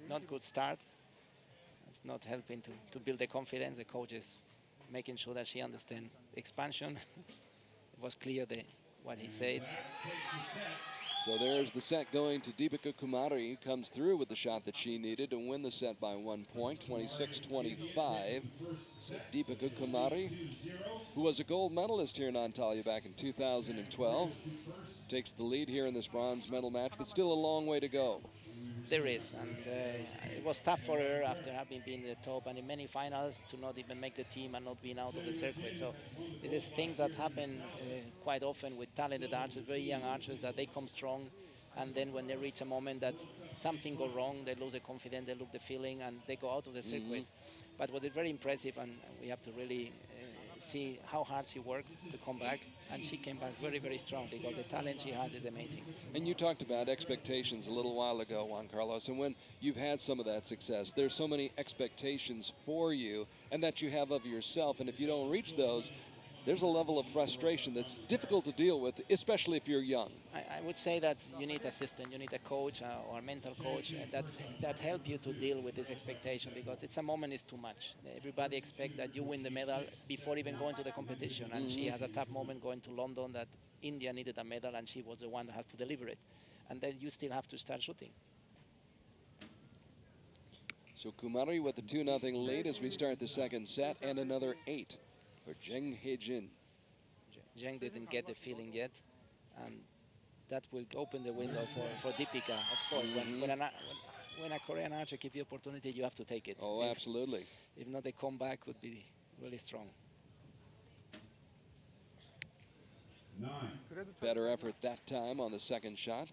Not good start. It's not helping to build the confidence. The coach is making sure that she understands expansion. It was clear what he said. So there's the set going to Deepika Kumari, who comes through with the shot that she needed to win the set by 1 point, 26-25. So Deepika Kumari, who was a gold medalist here in Antalya back in 2012, takes the lead here in this bronze medal match, but still a long way to go. There is, and it was tough for her after having been in the top and in many finals to not even make the team and not being out of the circuit. So this is things that happen quite often with talented archers, very young archers, that they come strong, and then when they reach a moment that something goes wrong, they lose the confidence, they lose the feeling, and they go out of the circuit. But what is very impressive, and we have to really see how hard she worked to come back, and she came back very, very strong because the talent she has is amazing. And you talked about expectations a little while ago, Juan Carlos, and when you've had some of that success, there's so many expectations for you and that you have of yourself, and if you don't reach those, there's a level of frustration that's difficult to deal with, especially if you're young. I would say that you need assistant, you need a coach or a mental coach that help you to deal with this expectation, because it's a moment is too much. Everybody expects that you win the medal before even going to the competition, and she has a tough moment going to London that India needed a medal and she was the one that has to deliver it. And then you still have to start shooting. So Kumari with the 2-0 lead as we start the second set, and another 8 for Zheng Hejin. Zheng didn't get the feeling yet, and that will open the window for Deepika. Of course, when a Korean archer gives you the opportunity, you have to take it. Oh, absolutely. If not, the comeback would be really strong. 9. Better effort that time on the second shot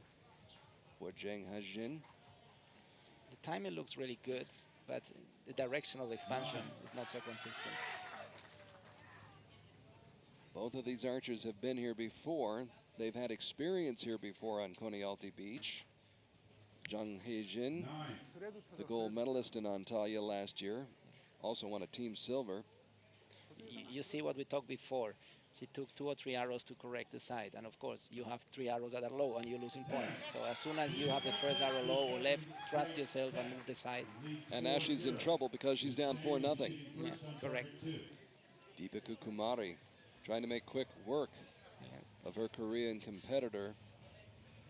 for Zheng Hejin. The timing looks really good, but the direction of the expansion is not so consistent. Both of these archers have been here before. They've had experience here before on Konyaaltı Beach. Zheng Hejin, the gold medalist in Antalya last year, also won a team silver. You see what we talked before. She took 2 or 3 arrows to correct the side, and of course you have 3 arrows that are low and you're losing points. So as soon as you have the first arrow low or left, trust yourself and move the side. And now she's in trouble because she's down 4-0. Yeah, correct. Deepika Kumari trying to make quick work of her Korean competitor.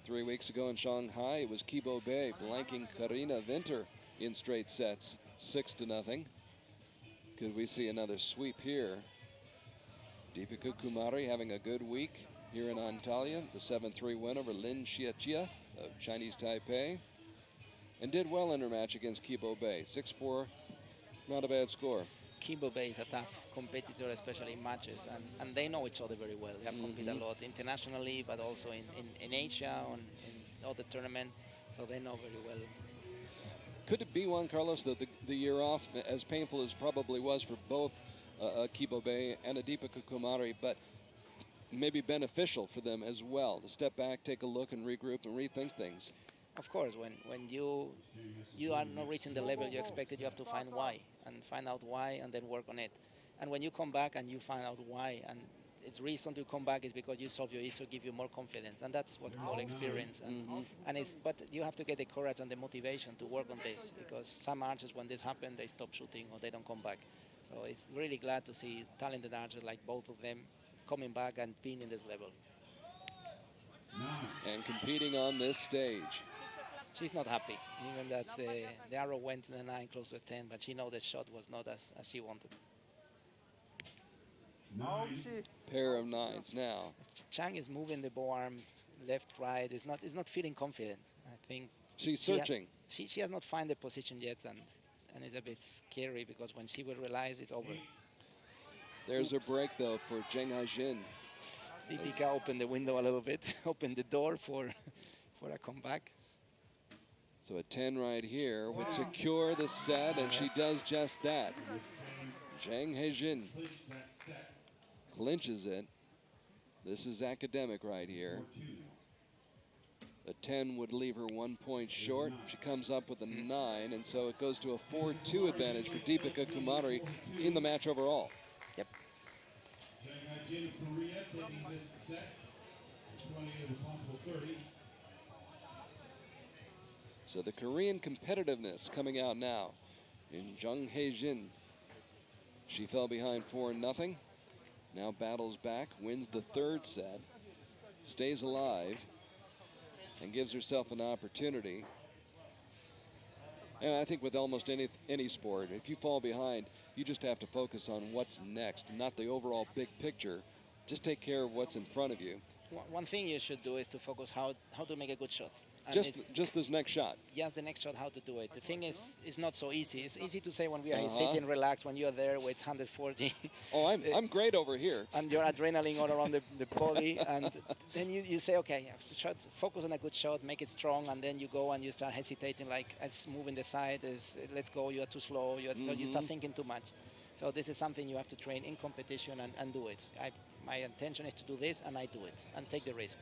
3 weeks ago in Shanghai, it was Kibo Bay blanking Karina Winter in straight sets, 6-0. Could we see another sweep here? Deepika Kumari having a good week here in Antalya, the 7-3 win over Lin Xiaoqia of Chinese Taipei, and did well in her match against Kibo Bay, 6-4, not a bad score. Kibo Bay is a tough competitor, especially in matches, and they know each other very well. They have competed a lot internationally, but also in Asia, in other tournaments, so they know very well. Could it be, Juan Carlos, that the year off, as painful as probably was for both Kibo Bay and Deepika Kumari, but maybe beneficial for them as well, to step back, take a look, and regroup and rethink things? Of course, when you are not reaching the level you expected, you have to find why, and find out why, and then work on it. And when you come back and you find out why, and its reason to come back is because you solve your issue, give you more confidence, and that's what called experience. And but you have to get the courage and the motivation to work on this, because some archers, when this happens, they stop shooting or they don't come back. So it's really glad to see talented archers like both of them coming back and being in this level. And competing on this stage. She's not happy, even that the arrow went to the 9, close to 10, but she knows the shot was not as she wanted. Pair of 9s now. Chang is moving the bow arm left, right. Is not feeling confident. I think she's searching. She has not found the position yet, and it's a bit scary because when she will realize it's over. There's her break though for Zheng Hejin. Deepika opened the window a little bit, opened the door for a comeback. So a 10 right here would secure the set, and she does just that. Zheng Hejin clinches it. This is academic right here. A 10 would leave her 1 point short. She comes up with a 9, and so it goes to a 4-2 advantage for Deepika Kumari in the match overall. Yep. Korea taking this set, 20 of the possible 30. So the Korean competitiveness coming out now in Zheng Hejin. She fell behind 4-0. Now battles back, wins the third set, stays alive, and gives herself an opportunity. And I think with almost any sport, if you fall behind, you just have to focus on what's next, not the overall big picture. Just take care of what's in front of you. One thing you should do is to focus how to make a good shot. And just this next shot. Yes, the next shot, how to do it. The thing is, it's not so easy. It's easy to say when we are sitting relaxed, when you're there with 140. Oh, I'm great over here. And your adrenaline all around the body. And then you say, okay, focus on a good shot, make it strong, and then you go and you start hesitating, like, it's moving the side, let's go, you're too slow, so you start thinking too much. So this is something you have to train in competition and do it. My intention is to do this, and I do it, and take the risk.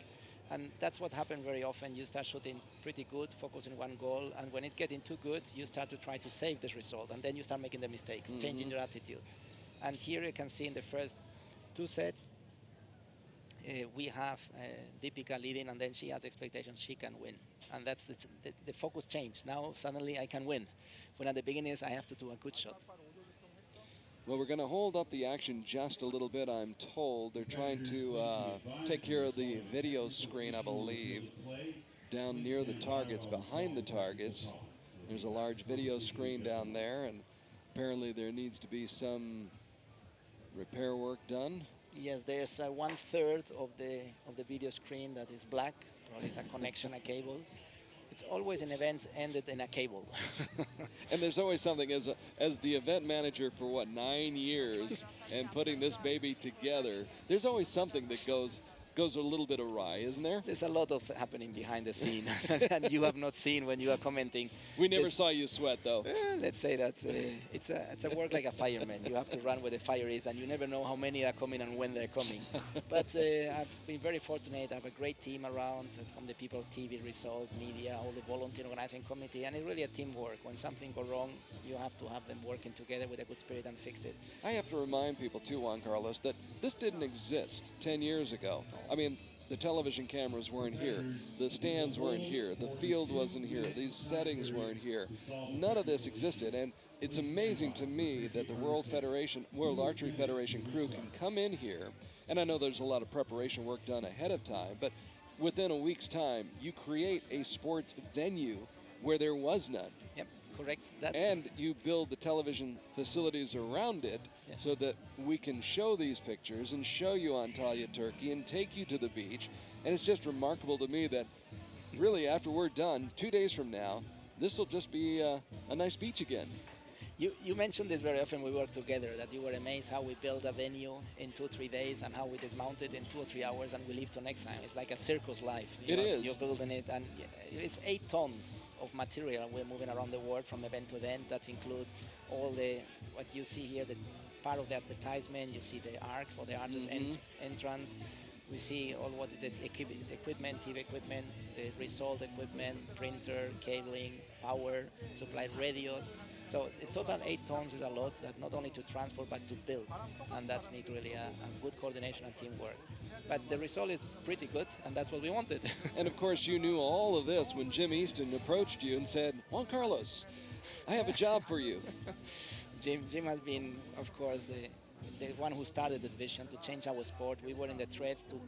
And that's what happens very often. You start shooting pretty good, focus on one goal, and when it's getting too good, you start to try to save this result, and then you start making the mistakes, changing your attitude. And here you can see in the first 2 sets. We have Deepika leading, and then she has expectations she can win. And that's the focus changed. Now suddenly I can win. When at the beginning I have to do a good shot. Well, we're going to hold up the action just a little bit, I'm told. They're trying to take care of the video screen, I believe, down near the targets, behind the targets. There's a large video screen down there, and apparently there needs to be some repair work done. Yes, there's 1/3 of the video screen that is black. Or it's a connection, a cable. It's always in events ended in a cable. And there's always something, as the event manager for what, 9 years, and putting this baby together, there's always something that goes a little bit awry, isn't there? There's a lot of happening behind the scene, and you have not seen when you are commenting. We never saw you sweat, though. Let's say that it's a work like a fireman. You have to run where the fire is, and you never know how many are coming and when they're coming. But I've been very fortunate. I have a great team around, from the people, TV, Result, media, all the volunteer organizing committee, and it's really a teamwork. When something goes wrong, you have to have them working together with a good spirit and fix it. I have to remind people, too, Juan Carlos, that this didn't exist 10 years ago. I mean, the television cameras weren't here. The stands weren't here. The field wasn't here. These settings weren't here. None of this existed. And it's amazing to me that the World Archery Federation crew can come in here. And I know there's a lot of preparation work done ahead of time, but within a week's time, you create a sports venue where there was none. Yep, correct. And you build the television facilities around it, so that we can show these pictures and show you Antalya, Turkey, and take you to the beach. And it's just remarkable to me that really after we're done, 2 days from now, this will just be a nice beach again. You mentioned this very often. We work together, that you were amazed how we build a venue in 2 or 3 days and how we dismount it in 2 or 3 hours and we leave till next time. It's like a circus life. You're building it, and it's 8 tons of material we're moving around the world from event to event. That includes all what you see here, the part of the advertisement. You see the arc for the artist entrance. We see all what is it, equipment, TV equipment, the Result equipment, printer, cabling, power, supply radios. So the total 8 tons is a lot, that not only to transport but to build, and that's need really a good coordination and teamwork. But the result is pretty good, and that's what we wanted. And of course you knew all of this when Jim Easton approached you and said, Juan Carlos, I have a job for you. Jim has been, of course, the one who started the vision to change our sport. We were in the thread to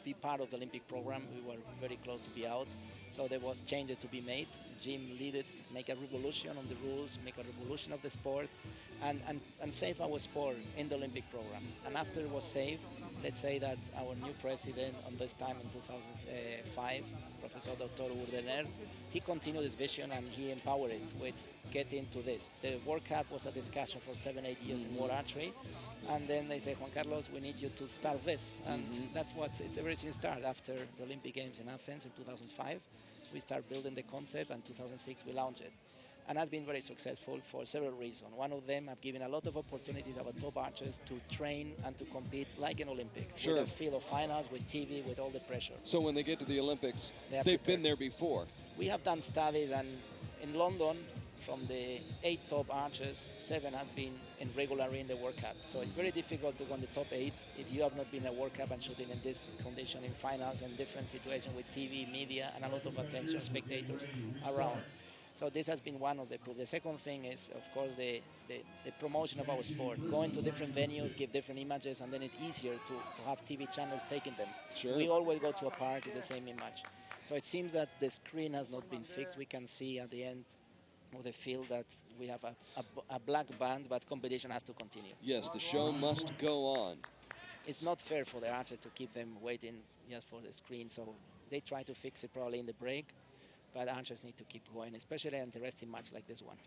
be part of the Olympic program. We were very close to be out. So there was changes to be made. Jim led it, make a revolution on the rules, make a revolution of the sport, and save our sport in the Olympic program. And after it was saved, let's say that our new president on this time in 2005, Professor Dr. Urdener, he continued this vision and he empowered it with getting to this. The World Cup was a discussion for 7-8 years in world archery. And then they say, Juan Carlos, we need you to start this. And that's what everything started after the Olympic Games in Athens in 2005. We started building the concept, and 2006 we launched it. And has been very successful for several reasons. One of them, have given a lot of opportunities our top archers to train and to compete like in Olympics. Sure. With a field of finals, with TV, with all the pressure. So when they get to the Olympics, they've been there before. We have done studies, and in London, from the 8 top archers, 7 has been regularly in the World Cup. So it's very difficult to go in the top 8 if you have not been in a World Cup and shooting in this condition in finals and different situations with TV, media, and a lot of attention, spectators around. So this has been one of the proof. The second thing is, of course, the promotion of our sport. Going to different venues, give different images, and then it's easier to have TV channels taking them. Sure. We always go to a park, it's the same image. So it seems that the screen has not been fixed. We can see at the end of the field that we have a black band, but competition has to continue. Yes, the show must go on. It's not fair for the archers to keep them waiting just for the screen, so they try to fix it probably in the break, but archers need to keep going, especially an interesting match like this one.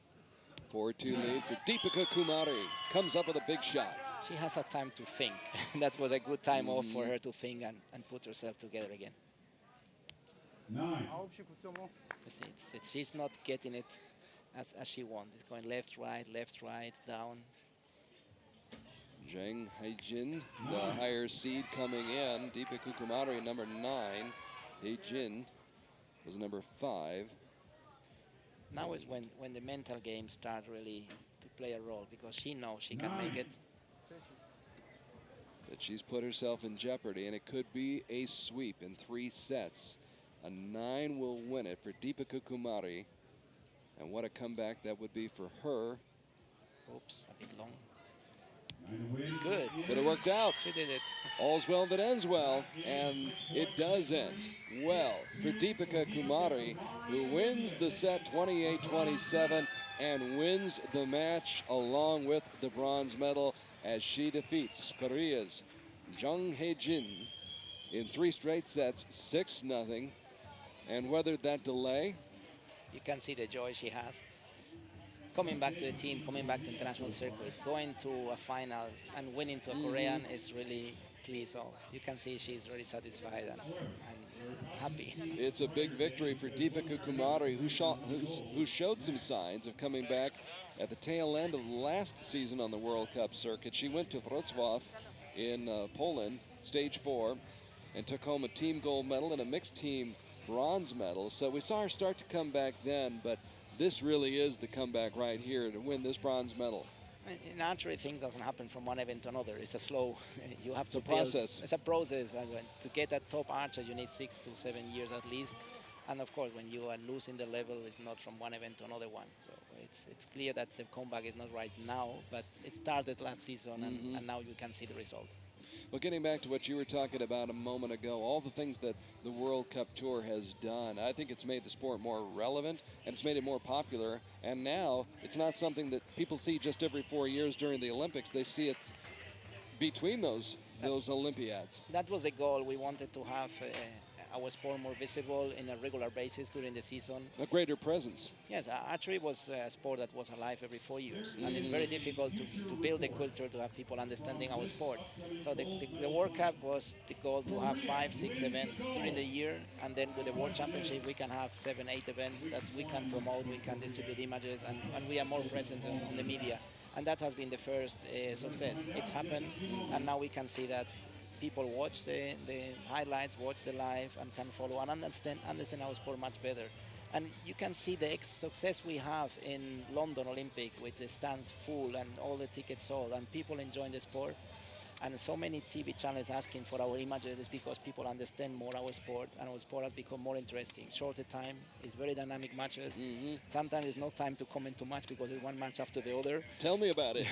4-2 lead for Deepika Kumari. Comes up with a big shot. She has a time to think. That was a good time off for her to think and put herself together again. 9. She's not getting it as she wants. It's going left, right, down. Zheng Haijin, the higher seed coming in. Deepika Kumari, number 9. Haijin was number 5. Now is when the mental games start really to play a role, because she knows she can make it. But she's put herself in jeopardy, and it could be a sweep in 3 sets. A 9 will win it for Deepika Kumari. And what a comeback that would be for her. Oops, a bit long. Good. But it worked out. She did it. All's well that ends well, and it does end well for Deepika Kumari, who wins the set 28-27 and wins the match along with the bronze medal as she defeats Korea's Jung Hae-jin in 3 straight sets, 6-0, and weathered that delay. You can see the joy she has. Coming back to the team, coming back to international circuit, going to a finals and winning to a Korean is really pleased. So you can see she's really satisfied and happy. It's a big victory for Deepika Kumari, who showed some signs of coming back at the tail end of last season on the World Cup circuit. She went to Wroclaw in Poland, stage 4, and took home a team gold medal and a mixed team bronze medal. So we saw her start to come back then, but this really is the comeback right here to win this bronze medal. In archery, things doesn't happen from one event to another. It's a slow, you have to It's a process. It's a process. To get a top archer, you need 6 to 7 years at least. And of course, when you are losing the level, it's not from one event to another one. So it's clear that the comeback is not right now, but it started last season, and now you can see the results. Well, getting back to what you were talking about a moment ago, all the things that the World Cup Tour has done, I think it's made the sport more relevant and it's made it more popular. And now it's not something that people see just every 4 years during the Olympics. They see it between those Olympiads. That was the goal. We wanted to have our sport more visible in a regular basis during the season. A greater presence. Yes, archery was a sport that was alive every 4 years, and it's very difficult to build the culture, to have people understanding our sport. So the World Cup was the goal to have 5, 6 events during the year, and then with the World Championship we can have 7, 8 events that we can promote, we can distribute images, and we are more present on the media. And that has been the first success. It's happened, and now we can see that people watch the highlights, watch the live, and can follow and understand our sport much better. And you can see the success we have in London Olympic with the stands full and all the tickets sold and people enjoying the sport. And so many TV channels asking for our images is because people understand more our sport, and our sport has become more interesting. Shorter time, it's very dynamic matches. Sometimes there's no time to comment too much because it's one match after the other. Tell me about it.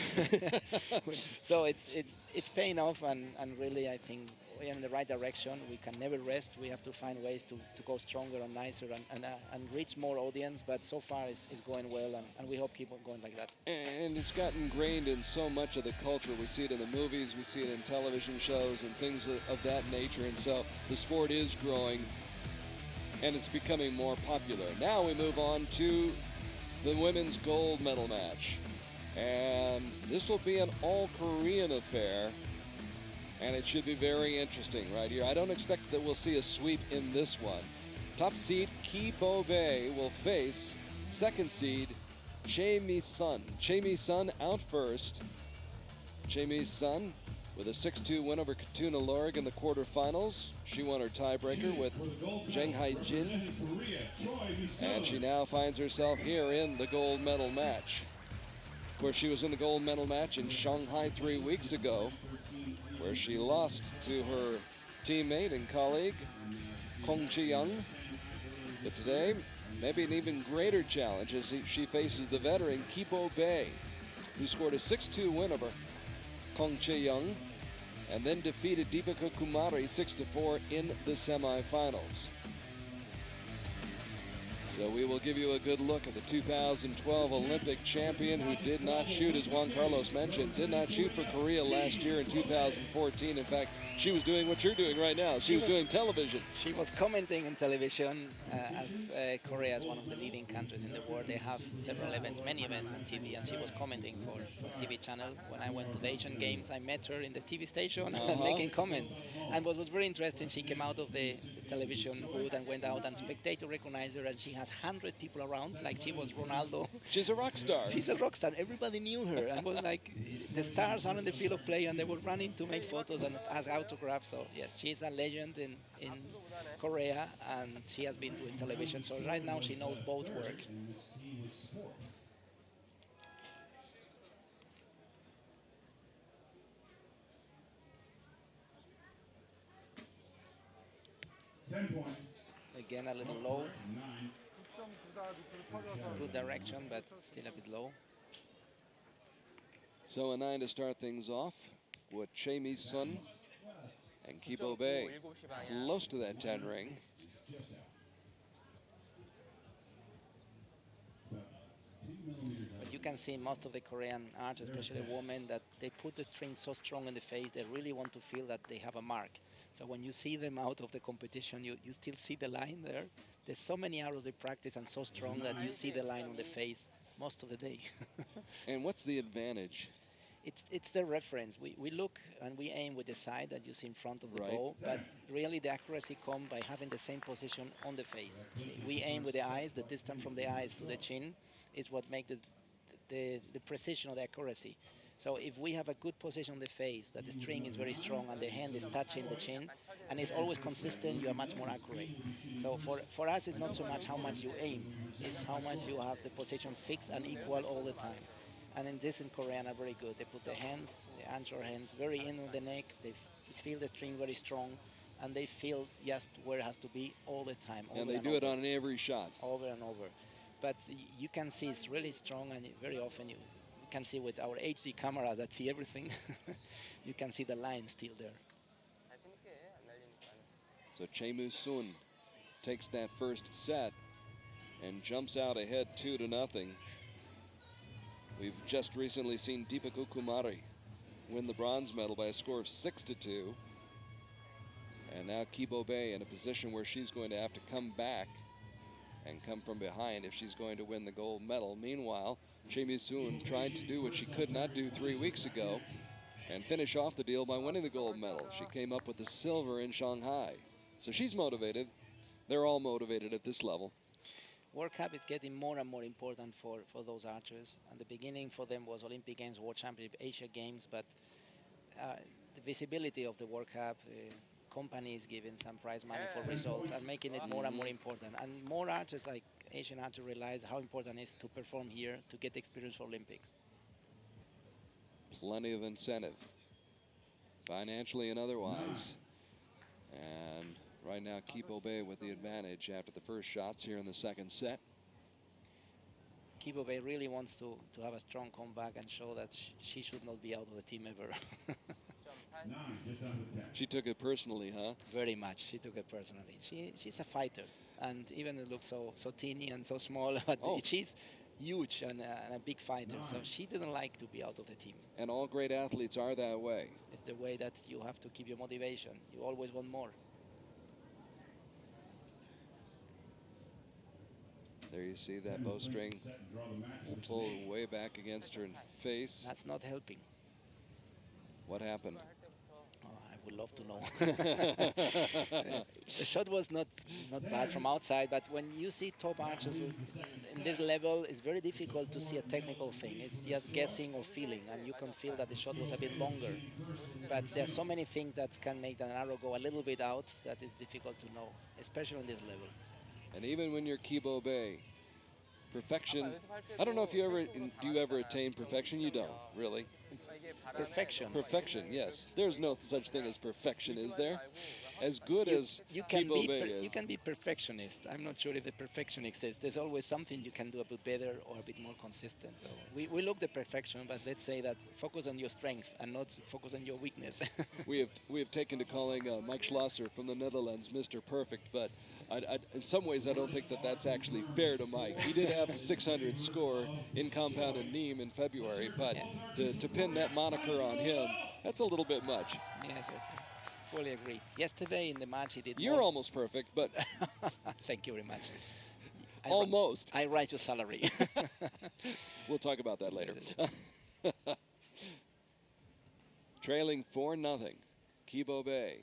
So it's paying off, and really I think we're in the right direction. We can never rest. We have to find ways to go stronger and nicer and reach more audience. But so far it's going well, and we hope keep on going like that. And it's gotten ingrained in so much of the culture. We see it in the movies, we see it in television shows and things of that nature. And so the sport is growing and it's becoming more popular. Now we move on to the women's gold medal match. And this will be an all-Korean affair. And it should be very interesting right here. I don't expect that we'll see a sweep in this one. Top seed Ki Bo-bae will face second seed Chae Mi-sun. Chae Mi-sun out first. Chae Mi-sun with a 6-2 win over Katuna Lorig in the quarterfinals. She won her tiebreaker with Jung Hae-jin. And she now finds herself here in the gold medal match. Of course, she was in the gold medal match in Shanghai 3 weeks ago, where she lost to her teammate and colleague, Kong Chi-young. But today, maybe an even greater challenge as she faces the veteran Ki Bo-bae, who scored a 6-2 win over Kong Chi-young and then defeated Deepika Kumari 6-4 in the semifinals. So we will give you a good look at the 2012 Olympic champion who did not shoot, as Juan Carlos mentioned, did not shoot for Korea last year in 2014. In fact, she was doing what you're doing right now. She was doing television. She was commenting on television as Korea is one of the leading countries in the world. They have several events, many events on TV, and she was commenting for TV channel. When I went to the Asian Games, I met her in the TV station making comments. And what was very interesting, she came out of the television booth and went out, and spectators recognized her, and she has 100 people around, like she was Ronaldo. She's a rock star. She's a rock star. Everybody knew her, and was like the stars are on the field of play, and they were running to make photos and ask autographs. So yes, she's a legend in Korea, and she has been doing television. So right now she knows both works. 10 points. Again, a little low. 9. Good direction, but still a bit low. So a 9 to start things off with Chemi Sun and Kibo Bay close to that 10 ring. Just out. About 2 millimeters out. But you can see most of the Korean archers, especially the women, that they put the string so strong in the face, they really want to feel that they have a mark. So when you see them out of the competition, you still see the line there. There's so many arrows they practice and so strong that you see the line on the face most of the day. And what's the advantage? It's the reference. We look and we aim with the side that you see in front of the Right. bow, but really the accuracy comes by having the same position on the face. We aim with the eyes. The distance from the eyes to the chin is what makes the precision of the accuracy. So if we have a good position on the face, that the string is very strong and the hand is touching the chin, and it's always consistent, you are much more accurate. So for us, it's not so much how much you aim, it's how much you have the position fixed and equal all the time. And in this, in Korean, are very good. They put the hands, the anchor hands, very in on the neck. They feel the string very strong, and they feel just where it has to be all the time. And they do it on every shot. Over and over. But you can see it's really strong, and very often you can see with our HD cameras that see everything. You can see the line still there. So Chemu Sun takes that first set and jumps out ahead 2-0. We've just recently seen Deepak Kumari win the bronze medal by a score of 6-2. And now Kibo Bay in a position where she's going to have to come back and come from behind if she's going to win the gold medal. Meanwhile, Chemi Sun tried to do what she could not do 3 weeks ago and finish off the deal by winning the gold medal. She came up with the silver in Shanghai. So she's motivated. They're all motivated at this level. World Cup is getting more and more important for those archers. At the beginning for them was Olympic Games, World Championship, Asia Games, but the visibility of the World Cup, companies giving some prize money for results are making it more and more important. And more archers like Asian archers realize how important it is to perform here to get experience for Olympics. Plenty of incentive, financially and otherwise. And right now, Kibo Bay with the advantage after the first shots here in the second set. Kibo Bay really wants to have a strong comeback and show that she should not be out of the team ever. 9, just under 10. She took it personally, huh? Very much. She took it personally. She's a fighter, and even it looks so teeny and so small, but she's huge and a big fighter. So she didn't like to be out of the team. And all great athletes are that way. It's the way that you have to keep your motivation. You always want more. There you see that bowstring pull way back against her face. That's not helping. What happened? Oh, I would love to know. The shot was not bad from outside, but when you see top archers in this level, it's very difficult to see a technical thing. It's just guessing or feeling, and you can feel that the shot was a bit longer. But there are so many things that can make an arrow go a little bit out that is difficult to know, especially on this level. And even when you're Kibo Bay, perfection, I don't know if do you ever attain perfection? You don't, really. Perfection. Perfection, yes. There's no such thing as perfection, is there? As good as Kibo Bay is. You can be perfectionist. I'm not sure if the perfection exists. There's always something you can do a bit better or a bit more consistent. So we look the perfection, but let's say that focus on your strength and not focus on your weakness. we have taken to calling Mike Schlosser from the Netherlands Mr. Perfect, but in some ways I don't think that that's actually fair to Mike. He did have the 600 score in compound in Nîmes in February, but to pin that moniker on him, that's a little bit much. Yes, fully agree. Yesterday in the match he did You're almost perfect, but... Thank you very much. Almost. I write your salary. We'll talk about that later. Trailing 4-0, Kibo Bay.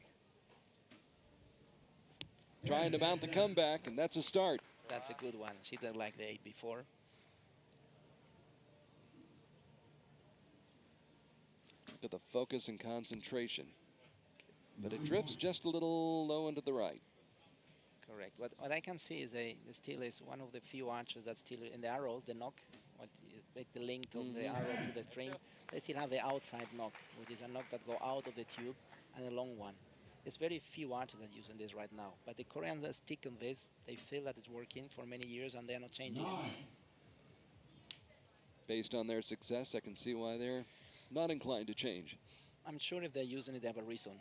Trying to mount the comeback, and that's a start. That's a good one. She didn't like the 8 before. Look at the focus and concentration. But it drifts just a little low and to the right. Correct. What I can see is the still is one of the few archers that still in the arrows, the knock, what make the link of the arrow to the string. They still have the outside knock, which is a knock that go out of the tube and a long one. It's very few archers that are using this right now. But the Koreans that stick on this, they feel that it's working for many years and they're not changing it. Based on their success, I can see why they're not inclined to change. I'm sure if they're using it, they have a reason.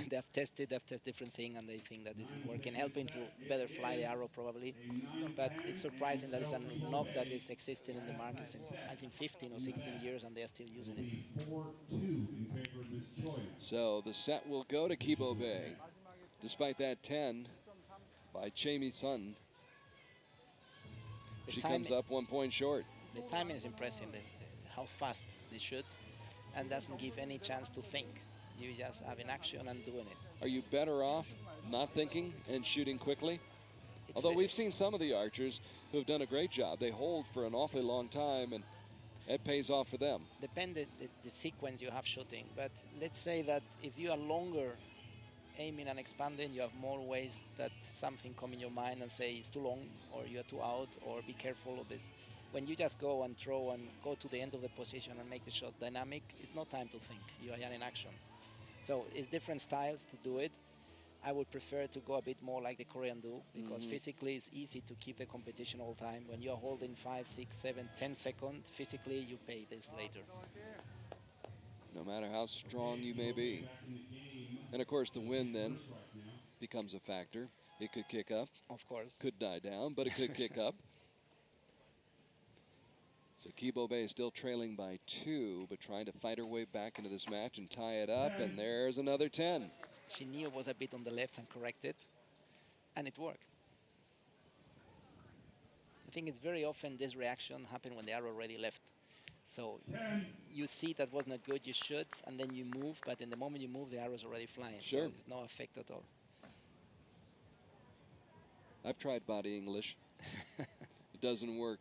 They've tested different things, and they think that this is working, helping to better fly the arrow probably. But it's surprising that it's a knob that is existing in the market since, I think, 15 or 16 years, and they are still using it. 4-2 in favor of Miss Choi. So the set will go to Kibo Bay, despite that 10 by Chae Sun. She comes up 1 point short. The timing is impressive, how fast they shoot, and doesn't give any chance to think. You just have in action and doing it. Are you better off not thinking and shooting quickly? It's Although we've seen some of the archers who have done a great job. They hold for an awfully long time, and it pays off for them. Depends the sequence you have shooting. But let's say that if you are longer aiming and expanding, you have more ways that something come in your mind and say it's too long, or you're too out, or be careful of this. When you just go and throw and go to the end of the position and make the shot dynamic, it's no time to think. You are in action. So it's different styles to do it. I would prefer to go a bit more like the Korean do, because physically it's easy to keep the competition all the time. When you're holding 5, 6, 7, 10 seconds, physically you pay this later. No matter how strong you may be. And of course the wind then becomes a factor. It could kick up. Of course. Could die down, but it could kick up. So Kibo Bay is still trailing by 2, but trying to fight her way back into this match and tie it up. And there's another 10. She knew it was a bit on the left and corrected, and it worked. I think it's very often this reaction happens when the arrow already left. So you see that was not good, you shoot, and then you move, but in the moment you move, the arrow's already flying. Sure. So there's no effect at all. I've tried body English. It doesn't work.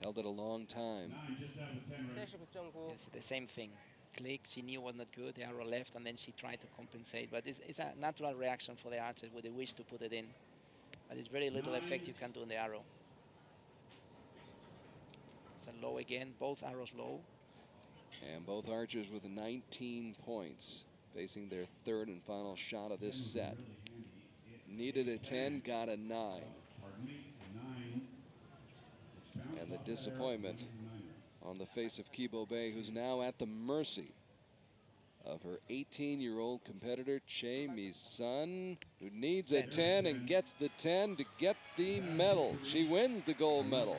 Held it a long time. It's the same thing. Click, she knew it was not good, the arrow left, and then she tried to compensate. But it's a natural reaction for the archer with the wish to put it in. But there's very little effect you can do on the arrow. It's a low again, both arrows low. And both archers with 19 points, facing their third and final shot of this set. Needed a 10, got a 9. And the disappointment on the face of Kibo Bay, who's now at the mercy of her 18-year-old competitor, Chae Sun, who needs a 10 and gets the 10 to get the medal. She wins the gold medal.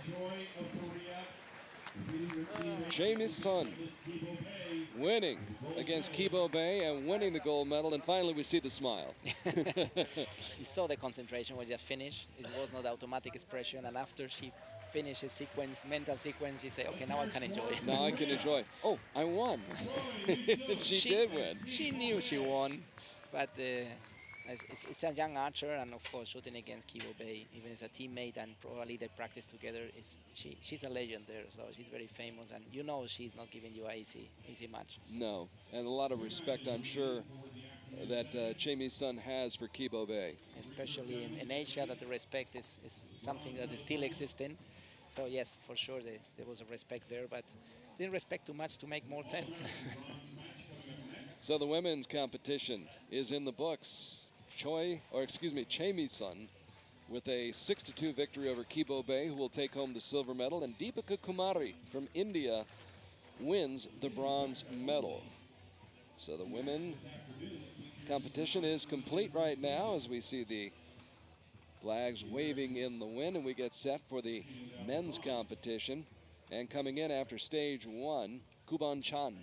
Chae Sun winning against Kibo Bay and winning the gold medal, and finally we see the smile. You saw the concentration was just finished. It was not automatic expression, and after she finished the sequence, mental sequence, you say, okay, now I can enjoy. Now I can enjoy. Oh, I won. she did win. She knew she won, but it's a young archer, and of course shooting against Kibo Bay, even as a teammate, and probably they practice together. She's a legend there, so she's very famous, and you know she's not giving you an easy match. No, and a lot of respect, I'm sure, that Chae Sun has for Kibo Bay. Especially in Asia, that the respect is something that is still existing. So yes, for sure there was a respect there, but didn't respect too much to make more 10s. So the women's competition is in the books. Chae Sun with a 6-2 victory over Kibo Bay, who will take home the silver medal, and Deepika Kumari from India wins the bronze medal. So the women's competition is complete right now as we see the flags waving in the wind, and we get set for the men's competition. And coming in after stage 1, Kuban Chan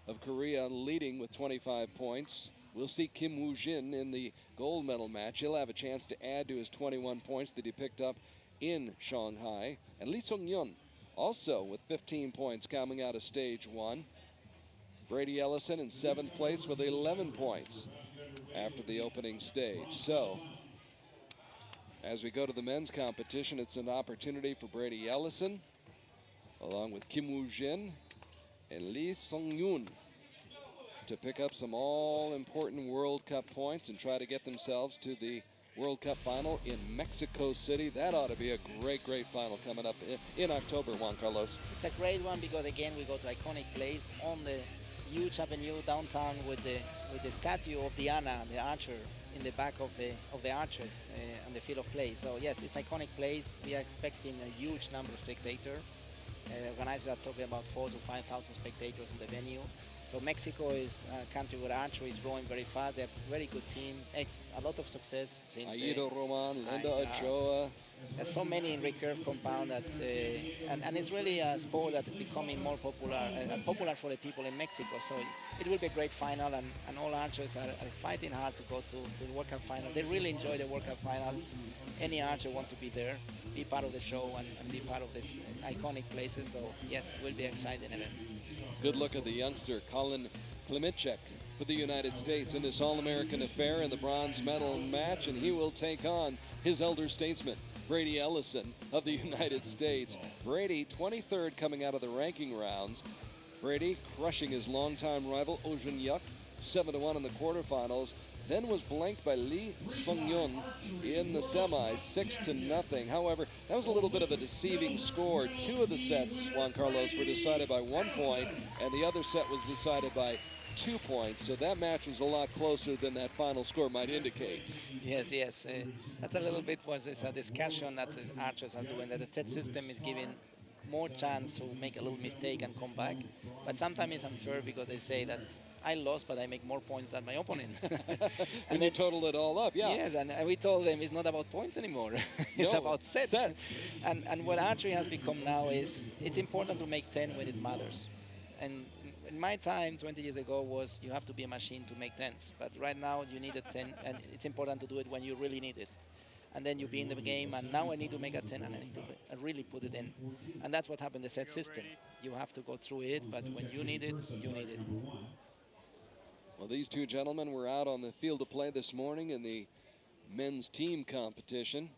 of Korea leading with 25 points. We'll see Kim Woo-jin in the gold medal match. He'll have a chance to add to his 21 points that he picked up in Shanghai. And Lee Sung-yeon also with 15 points coming out of stage 1. Brady Ellison in 7th place with 11 points after the opening stage. So as we go to the men's competition, it's an opportunity for Brady Ellison, along with Kim Woo-jin and Lee Sung-yeon, to pick up some all-important World Cup points and try to get themselves to the World Cup final in Mexico City. That ought to be a great, great final coming up in October, Juan Carlos. It's a great one because, again, we go to iconic place on the huge avenue downtown with the statue of Diana, the archer, in the back of the archers on the field of play. So yes, it's iconic place. We are expecting a huge number of spectators. Organizers are talking about 4,000 to 5,000 spectators in the venue. So Mexico is a country where archery is growing very fast. They have a very good team, a lot of success. Aido Roman, Linda Ochoa. There's so many in recurve compound that, and it's really a sport that is becoming more popular for the people in Mexico. So it will be a great final, and all archers are fighting hard to go to the World Cup final. They really enjoy the World Cup final. Any archer wants to be there, be part of the show, and be part of these iconic places. So yes, it will be an exciting event. Good look at the youngster, Colin Klimitschek, for the United States in this All-American affair in the bronze medal match, and he will take on his elder statesman, Brady Ellison of the United States. Brady, 23rd coming out of the ranking rounds. Brady crushing his longtime rival, Oh Jun-yuk, 7-1 in the quarterfinals. Then was blanked by Lee Sung-yun in the semis, 6-0. However, that was a little bit of a deceiving score. Two of the sets, Juan Carlos, were decided by 1 point, and the other set was decided by 2 points. So that match was a lot closer than that final score might indicate. Yes. That's a little bit was a discussion that the archers are doing, that the set system is giving more chance to make a little mistake and come back. But sometimes it's unfair because they say that I lost, but I make more points than my opponent. And you total it all up, yeah. Yes, and we told them it's not about points anymore. It's about sets. And what archery has become now is it's important to make 10 when it matters. And in my time, 20 years ago, was you have to be a machine to make 10s. But right now, you need a 10, and it's important to do it when you really need it. And then you be in the game, and now I need to make a 10, and I need to really put it in. And that's what happened in the set system. You have to go through it, but when you need it, you need it. Well, these two gentlemen were out on the field of play this morning in the men's team competition.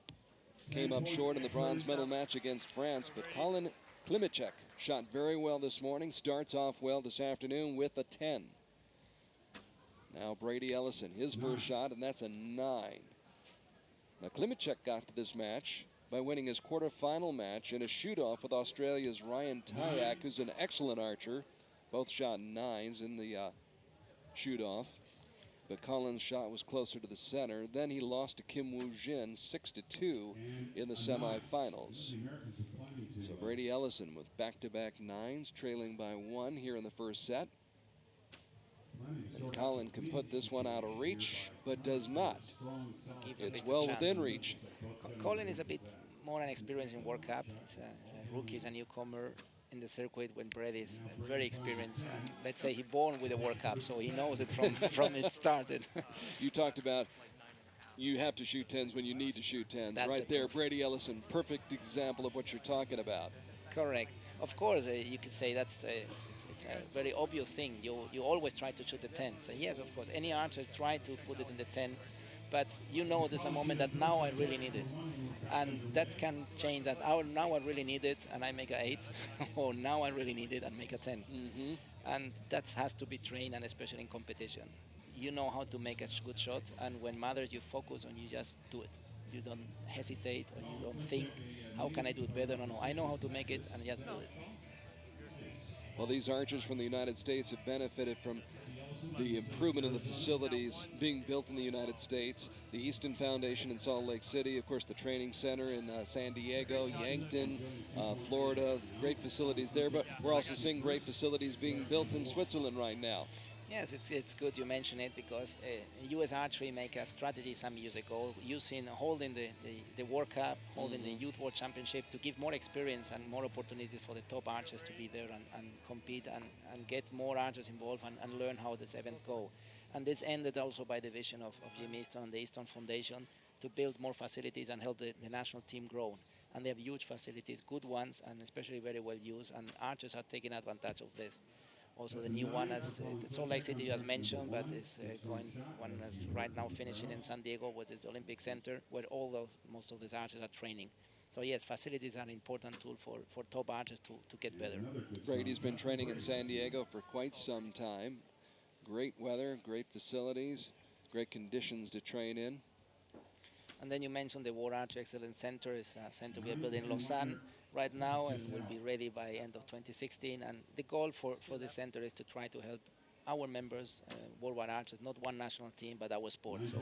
Came up short in the bronze medal match against France, but Colin Klimitschek shot very well this morning, starts off well this afternoon with a 10. Now Brady Ellison, his first shot, and that's a 9. Now Klimitschek got to this match by winning his quarterfinal match in a shoot-off with Australia's Ryan Tyak, who's an excellent archer. Both shot 9s in the shoot-off, but Colin's shot was closer to the center. Then he lost to Kim Woo-jin 6-2 in the semifinals. So Brady Ellison with back-to-back 9s, trailing by 1 here in the first set. And Colin can put this one out of reach, but does not. It's well within reach. Colin is a bit more inexperienced in World Cup. He's a rookie, he's a newcomer in the circuit, when Brady is very experienced. Let's say he born with a World Cup, so he knows it from it started. You talked about you have to shoot 10s when you need to shoot 10s. That's right there, Brady Ellison, perfect example of what you're talking about. Correct. Of course, you could say that's it's a very obvious thing. You always try to shoot the 10. So yes, of course, any archer try to put it in the 10, but you know there's a moment that now I really need it. And that can change that. Now I really need it, and I make an 8, or now I really need it and make a 10. Mm-hmm. And that has to be trained, and especially in competition. You know how to make a good shot, and when matters, you focus and you just do it. You don't hesitate, or you don't think, how can I do it better? No, I know how to make it, and just do it. Well, these archers from the United States have benefited from the improvement of the facilities being built in the United States. The Easton Foundation in Salt Lake City, of course, the training center in San Diego, Yankton, Florida, great facilities there. But we're also seeing great facilities being built in Switzerland right now. Yes, it's good you mention it, because U.S. Archery make a strategy some years ago, holding the World Cup, holding the Youth World Championship, to give more experience and more opportunities for the top archers to be there and compete and get more archers involved and learn how this event go. And this ended also by the vision of Jim Easton and the Easton Foundation to build more facilities and help the national team grow. And they have huge facilities, good ones, and especially very well used, and archers are taking advantage of this. Also, the new one, as Salt Lake City, you has mentioned, but is one is right now finishing in San Diego, which is the Olympic Center, where most of these archers are training. So yes, facilities are an important tool for top archers to get better. Brady's been training in San Diego for quite some time. Great weather, great facilities, great conditions to train in. And then you mentioned the World Archery Excellence Center is a center we are building in Lausanne. right now and will be ready by end of 2016. And the goal for the center is to try to help our members, worldwide archers, not one national team, but our sport. So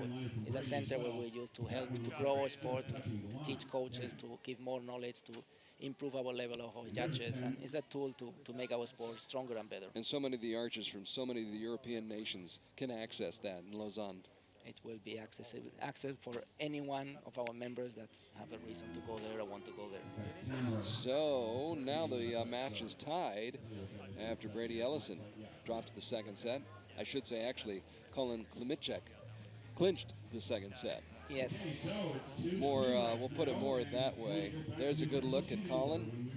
it's a center where we use to help to grow our sport, to teach coaches, to give more knowledge, to improve our level of our judges, and it's a tool to make our sport stronger and better. And so many of the archers from so many of the European nations can access that in Lausanne. It will be accessible for any one of our members that have a reason to go there or want to go there. So now the match is tied after Brady Ellison drops the second set. I should say, actually, Colin Klimicek clinched the second set. Yes. More, we'll put it more that way. There's a good look at Colin.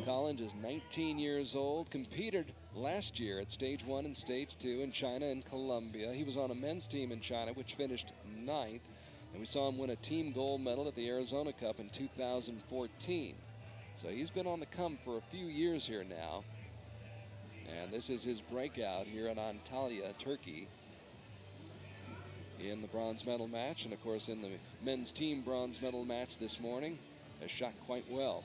Colin is 19 years old, competed last year at stage 1 and stage 2 in China and Colombia. He was on a men's team in China, which finished 9th, and we saw him win a team gold medal at the Arizona Cup in 2014. So he's been on the come for a few years here now, and this is his breakout here in Antalya, Turkey, in the bronze medal match. And of course in the men's team bronze medal match this morning, has shot quite well.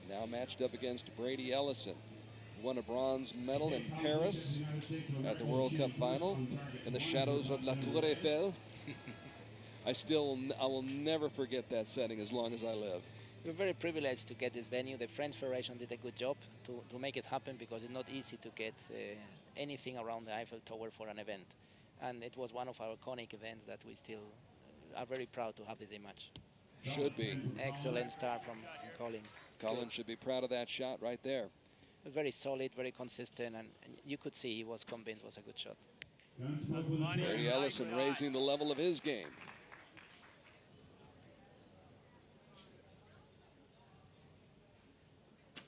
Now matched up against Brady Ellison, who won a bronze medal in Paris at the World Cup final in the shadows of La Tour Eiffel. I will never forget that setting as long as I live. We're very privileged to get this venue. The French Federation did a good job to make it happen, because it's not easy to get anything around the Eiffel Tower for an event. And it was one of our iconic events that we still are very proud to have this image. Should be. Excellent start from Colin. Colin should be proud of that shot right there. Very solid, very consistent, and you could see he was convinced it was a good shot. Brady Ellison raising the level of his game.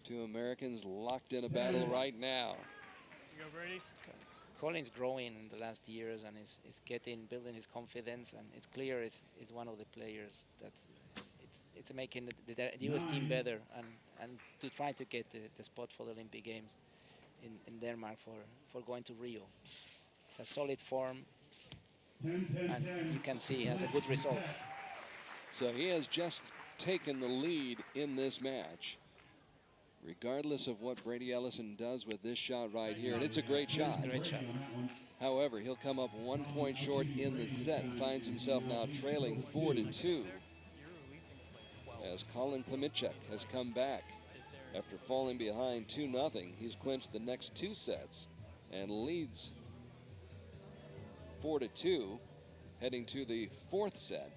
Two Americans locked in a battle right now. You go, Brady. Colin's growing in the last years and is building his confidence, and it's clear is one of the players that's it's making the U.S. team better and to try to get the spot for the Olympic Games in Denmark for going to Rio. It's a solid form, and you can see he has a good result. So he has just taken the lead in this match, regardless of what Brady Ellison does with this shot right here. And it's a great shot. Great shot. However, he'll come up 1 point short in the set and finds himself now trailing 4-2. As Colin Klimicek has come back after falling behind 2-0. He's clinched the next 2 sets and leads 4-2, heading to the 4th set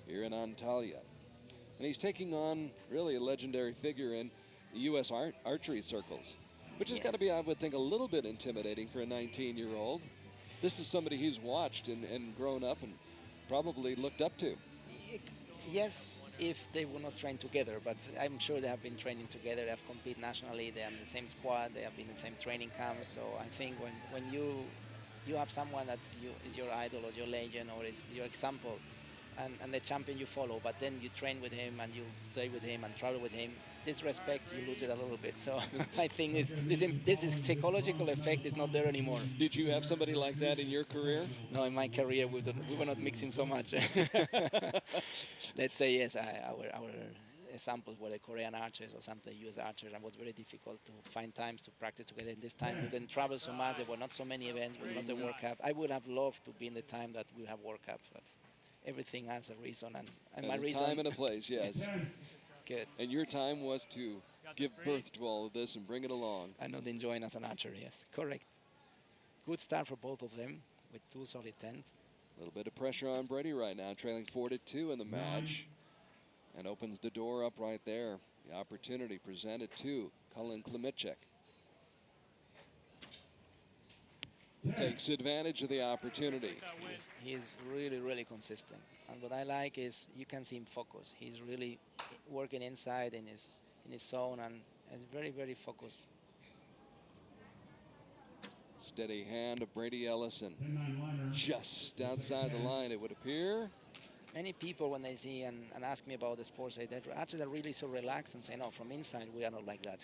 here in Antalya. And he's taking on really a legendary figure in the U.S. archery circles, which has got to be, I would think, a little bit intimidating for a 19-year-old. This is somebody he's watched and grown up and probably looked up to. Yes, if they were not trained together, but I'm sure they have been training together. They have competed nationally. They are in the same squad. They have been in the same training camp. So I think when you have someone that is your idol or your legend or is your example, and the champion you follow, but then you train with him and you stay with him and travel with him, this respect, you lose it a little bit. So I think this psychological effect is not there anymore. Did you have somebody like that in your career? No, in my career we were not mixing so much. Let's say yes, our examples were the Korean archers or something, US archers, and it was very difficult to find times to practice together. In this time we didn't travel so much, there were not so many events, we not the World Cup. I would have loved to be in the time that we have World Cup, but everything has a reason, and my reason... time and a place, yes. Good. And your time was to give birth to all of this and bring it along. I'm not enjoying as an archer, yes, correct. Good start for both of them with 2 solid 10s. A little bit of pressure on Brady right now, trailing 4-2 in the match, and opens the door up right there. The opportunity presented to Colin Klimicek. Takes advantage of the opportunity. He's really, really consistent. And what I like is you can see him focus. He's really working inside in his zone and is very, very focused. Steady hand of Brady Ellison. Just outside the line, it would appear. Many people, when they see and ask me about the sport, say that archers are really so relaxed and say, no, from inside, we are not like that.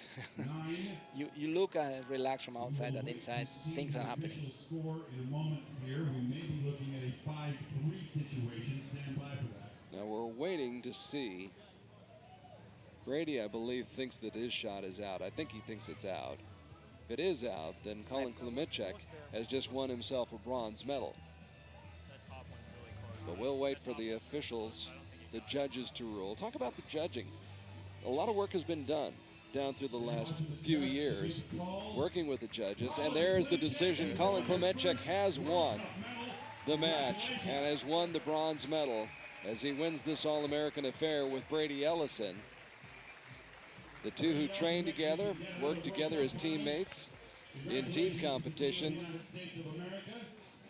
you look relaxed from outside, and inside, things are happening. Score in a moment here. We may be looking at a 5-3 situation. Stand by for that. Now we're waiting to see Brady, I believe, thinks that his shot is out. I think he thinks it's out. If it is out, then Colin Klimitschek has just won himself a bronze medal. But we'll wait for the officials, the judges, to rule. Talk about the judging. A lot of work has been done down through the last few years, working with the judges, and there's the decision. Colin Klimitschek has won the match and has won the bronze medal as he wins this All-American affair with Brady Ellison. The two who trained together, worked together as teammates in team competition.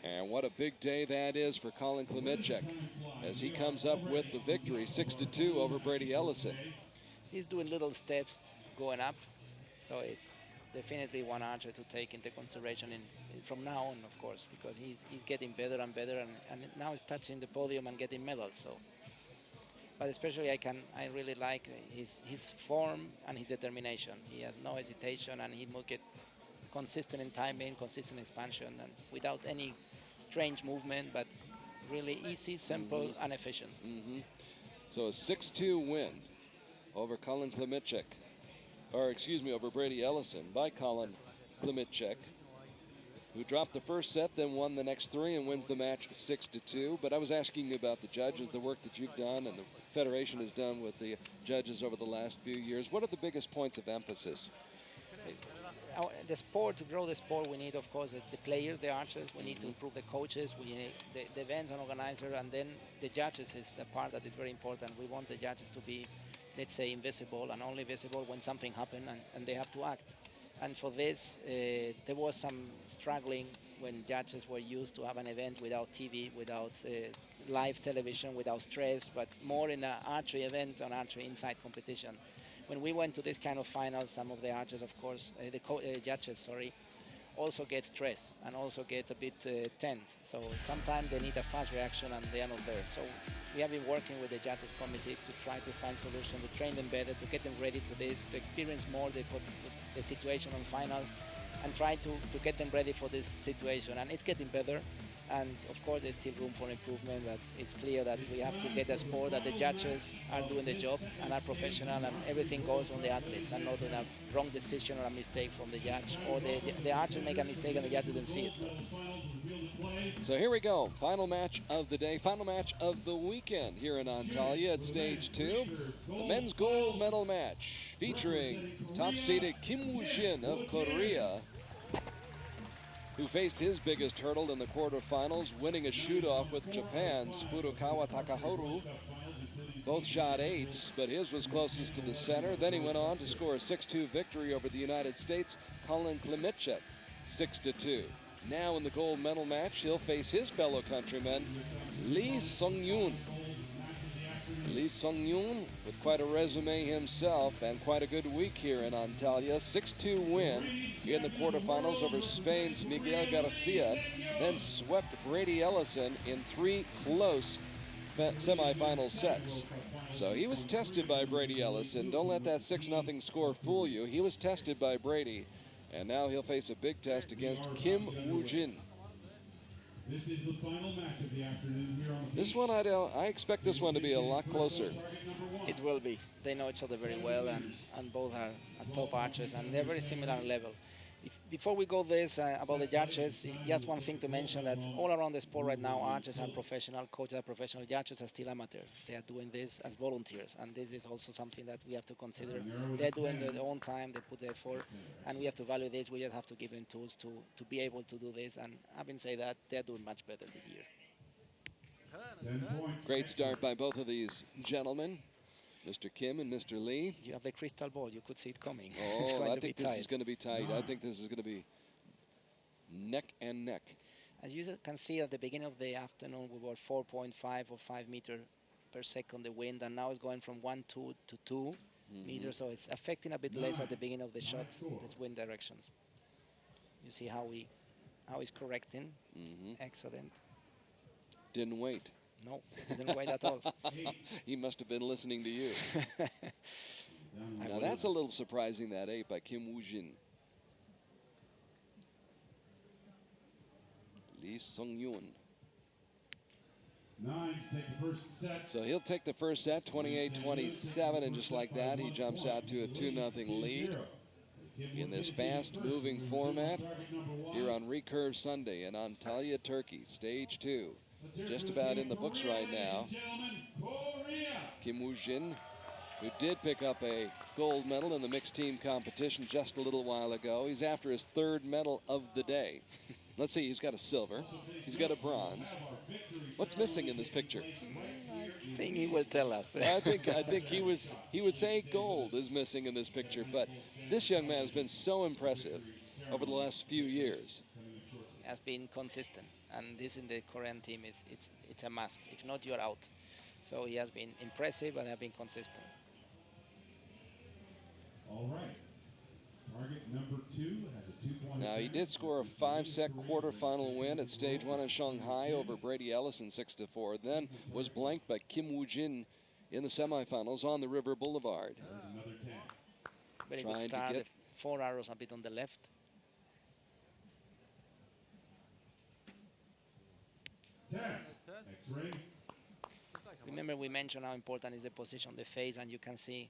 And what a big day that is for Colin Klimitschek as he comes up with the victory, 6-2 over Brady Ellison. He's doing little steps going up, so it's definitely one archer to take into consideration from now on, of course, because he's getting better and better, and now he's touching the podium and getting medals. So, but especially I really like his form and his determination. He has no hesitation, and he will get consistent in timing, consistent expansion, and without any strange movement, but really easy, simple, and efficient. So a 6-2 win over Colin Klimitschek, or excuse me, over Brady Ellison by Colin Klimitschek, who dropped the first set, then won the next three and wins the match 6-2. But I was asking you about the judges, the work that you've done and the Federation has done with the judges over the last few years. What are the biggest points of emphasis? The sport, to grow the sport, we need, of course, the players, the archers. We need to improve the coaches. We need the events and organizer, and then the judges is the part that is very important. We want the judges to be, let's say, invisible and only visible when something happens and they have to act. And for this, there was some struggling when judges were used to have an event without TV, without live television, without stress, but more in an archery event, an archery inside competition. When we went to this kind of finals, some of the archers, of course, judges, also get stressed and also get a bit tense. So sometimes they need a fast reaction and they are not there. So we have been working with the judges committee to try to find solutions, to train them better, to get them ready to this, to experience more the situation on finals, and try to get them ready for this situation. And it's getting better. And of course, there's still room for improvement, but it's clear that we have to get a sport that the judges are doing the job and are professional, and everything goes on the athletes and not on a wrong decision or a mistake from the judge, or the archer make a mistake and the judge didn't see it. So here we go, final match of the day, final match of the weekend here in Antalya at stage 2. The men's gold medal match featuring top-seeded Kim Woo-jin of Korea, who faced his biggest hurdle in the quarterfinals, winning a shoot-off with Japan's Furukawa Takaharu. Both shot 8s, but his was closest to the center. Then he went on to score a 6-2 victory over the United States' Colin Klimitschek, 6-2. Now in the gold medal match, he'll face his fellow countryman, Lee Sung-yoon. Lee Sung-yoon with quite a resume himself and quite a good week here in Antalya. 6-2 win in the quarterfinals over Spain's Miguel Garcia, then swept Brady Ellison in 3 close semifinal sets. So he was tested by Brady Ellison. Don't let that 6-0 score fool you. He was tested by Brady, and now he'll face a big test against Kim Woo-jin. This is the final match of the afternoon here on This one, I expect this one to be a lot closer. It will be. They know each other very well, and both are top archers, and they're very similar in level. Before we go this about the judges, just one thing to mention, that all around the sport right now, archers are professional, coaches are professional, judges are still amateur. They are doing this as volunteers, and this is also something that we have to consider. They're doing their own time, they put the effort, and we have to value this. We just have to give them tools to be able to do this, and having said that, they're doing much better this year. Great start by both of these gentlemen, Mr. Kim and Mr. Lee. You have the crystal ball. You could see it coming. Oh, I think this is going to be tight. I think this is going to be neck and neck. As you can see, at the beginning of the afternoon, we were 4.5 or 5 meters per second the wind, and now it's going from 1.2 to 2 meters. So it's affecting a bit less at the beginning of the shots, this wind directions. You see how he's correcting. Excellent. Didn't wait. No, didn't wait at all. He must have been listening to you. Now that's a little surprising, that 8 by Kim Woo-jin. Lee Sung-yoon. 9 to take the first set. So he'll take the first set, 28-27, and just like that, he jumps out to a 2-0 lead in this fast-moving format here on Recurve Sunday in Antalya, Turkey, stage 2. Just about in the books right now. Kim Woo-jin, who did pick up a gold medal in the mixed team competition just a little while ago. He's after his 3rd medal of the day. Let's see, he's got a silver, he's got a bronze. What's missing in this picture? I think he will tell us. I think he would say gold is missing in this picture, but this young man has been so impressive over the last few years. Has been consistent, and this in the Korean team it's a must. If not, you're out. So he has been impressive and have been consistent. All right. Target number 2 has a 2-point. Now, he did score a 5-set quarterfinal win at stage 1 in Shanghai over Brady Ellison 6-4, then was blanked by Kim Woo-jin in the semifinals on the River Boulevard. There's another 10. Very Trying good to start. get- The 4 arrows a bit on the left. 10. X-ray. Remember, we mentioned how important is the position on the face, and you can see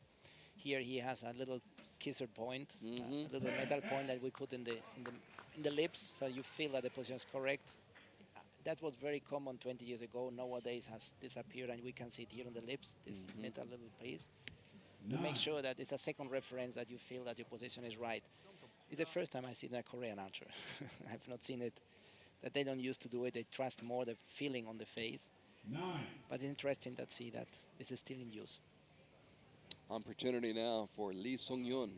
here he has a little kisser point, a little metal point that we put in the lips, so you feel that the position is correct. That was very common 20 years ago. Nowadays has disappeared, and we can see it here on the lips, this metal little piece. To make sure that it's a second reference that you feel that your position is right. It's the first time I see a Korean archer. I've not seen it, that they don't used to do it. They trust more the feeling on the face. 9. But it's interesting to see that this is still in use. Opportunity now for Lee Sung-yun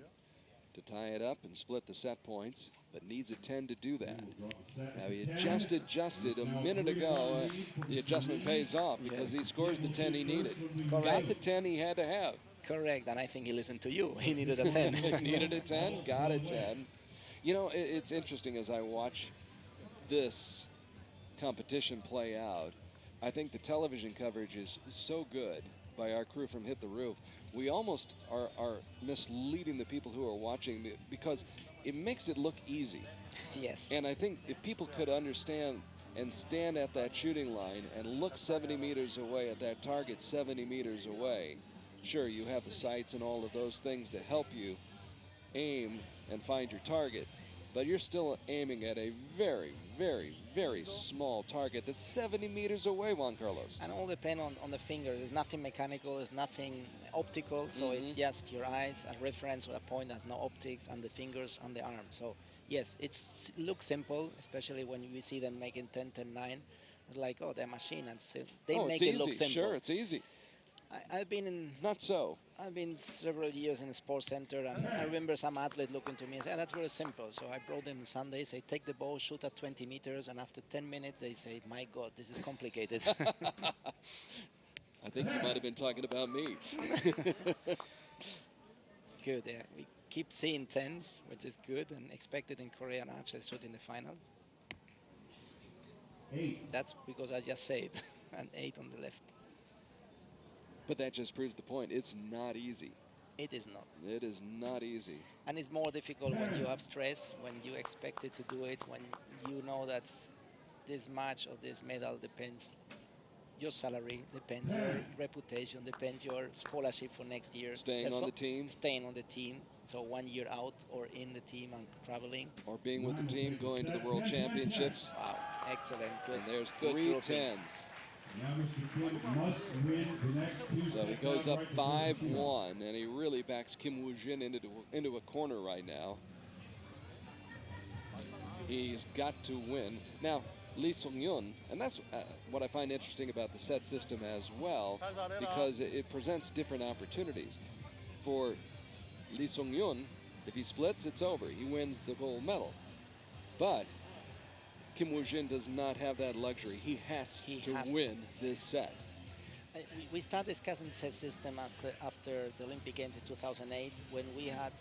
to tie it up and split the set points, but needs a 10 to do that. Now, he adjusted a minute ago. The adjustment pays off because he scores the 10 he needed. Got the 10 he had to have. Correct, and I think he listened to you. He needed a 10. Needed a 10, got a 10. You know, it's interesting as I watch this competition play out. I think the television coverage is so good by our crew from Hit the Roof. We almost are misleading the people who are watching because it makes it look easy. Yes. And I think if people could understand and stand at that shooting line and look 70 meters away at that target 70 meters away, sure, you have the sights and all of those things to help you aim and find your target, but you're still aiming at a very, very, very small target that's 70 meters away, Juan Carlos. And all depend on the finger. There's nothing mechanical, there's nothing optical, so it's just your eyes, a reference or a point that's no optics, and the fingers and the arm. So yes, it looks simple, especially when we see them making 10, 10, 9. It's like, oh, they're machine, and still they make it look simple. Sure, it's easy. I've been in. Not so. I've been several years in the sports center, and I remember some athlete looking to me and say, that's very simple. So I brought them Sunday, say, take the ball, shoot at 20 meters, and after 10 minutes, they say, my God, this is complicated. I think you might have been talking about me. Good, yeah. We keep seeing 10s, which is good, and expected in Korean archers shoot in the final. 8. That's because I just said, an 8 on the left. But that just proves the point. It's not easy. It is not. It is not easy. And it's more difficult when you have stress, when you expected to do it, when you know that this match or this medal depends your salary, depends your reputation, depends your scholarship for next year. Staying on the team. Staying on the team. So 1 year out or in the team and traveling. Or being with the team, going to the World Championships. Wow, excellent. Good. And there's good 3 grouping. 10s. Now Mr. Kim must win the next 2 So he sets goes up outright to win the field. 5-1, and he really backs Kim Woo-jin into a corner right now. He's got to win. Now, Lee Sung-yun, and that's what I find interesting about the set system as well, because it presents different opportunities. For Lee Sung-yun, if he splits, it's over. He wins the gold medal. But Kim Woo-jin does not have that luxury. He has to win this set. We started discussing the set system after the Olympic Games in 2008, when we had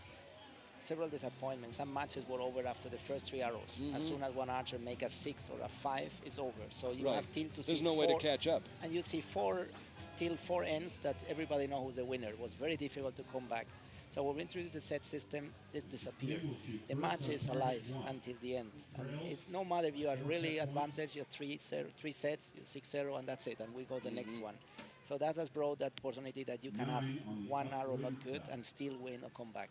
several disappointments. Some matches were over after the first 3 arrows. As soon as one archer make a 6 or a 5, it's over. So you have still to see There's no way to catch up. And you see still four ends that everybody knows who's the winner. It was very difficult to come back. So when we introduced the set system, it disappeared. The match is alive until the end. And no matter if you are really advantage, you're 3-0, 3 sets, you're 6-0, and that's it, and we go the next one. So that has brought that opportunity that you can have one arrow not good and still win or come back.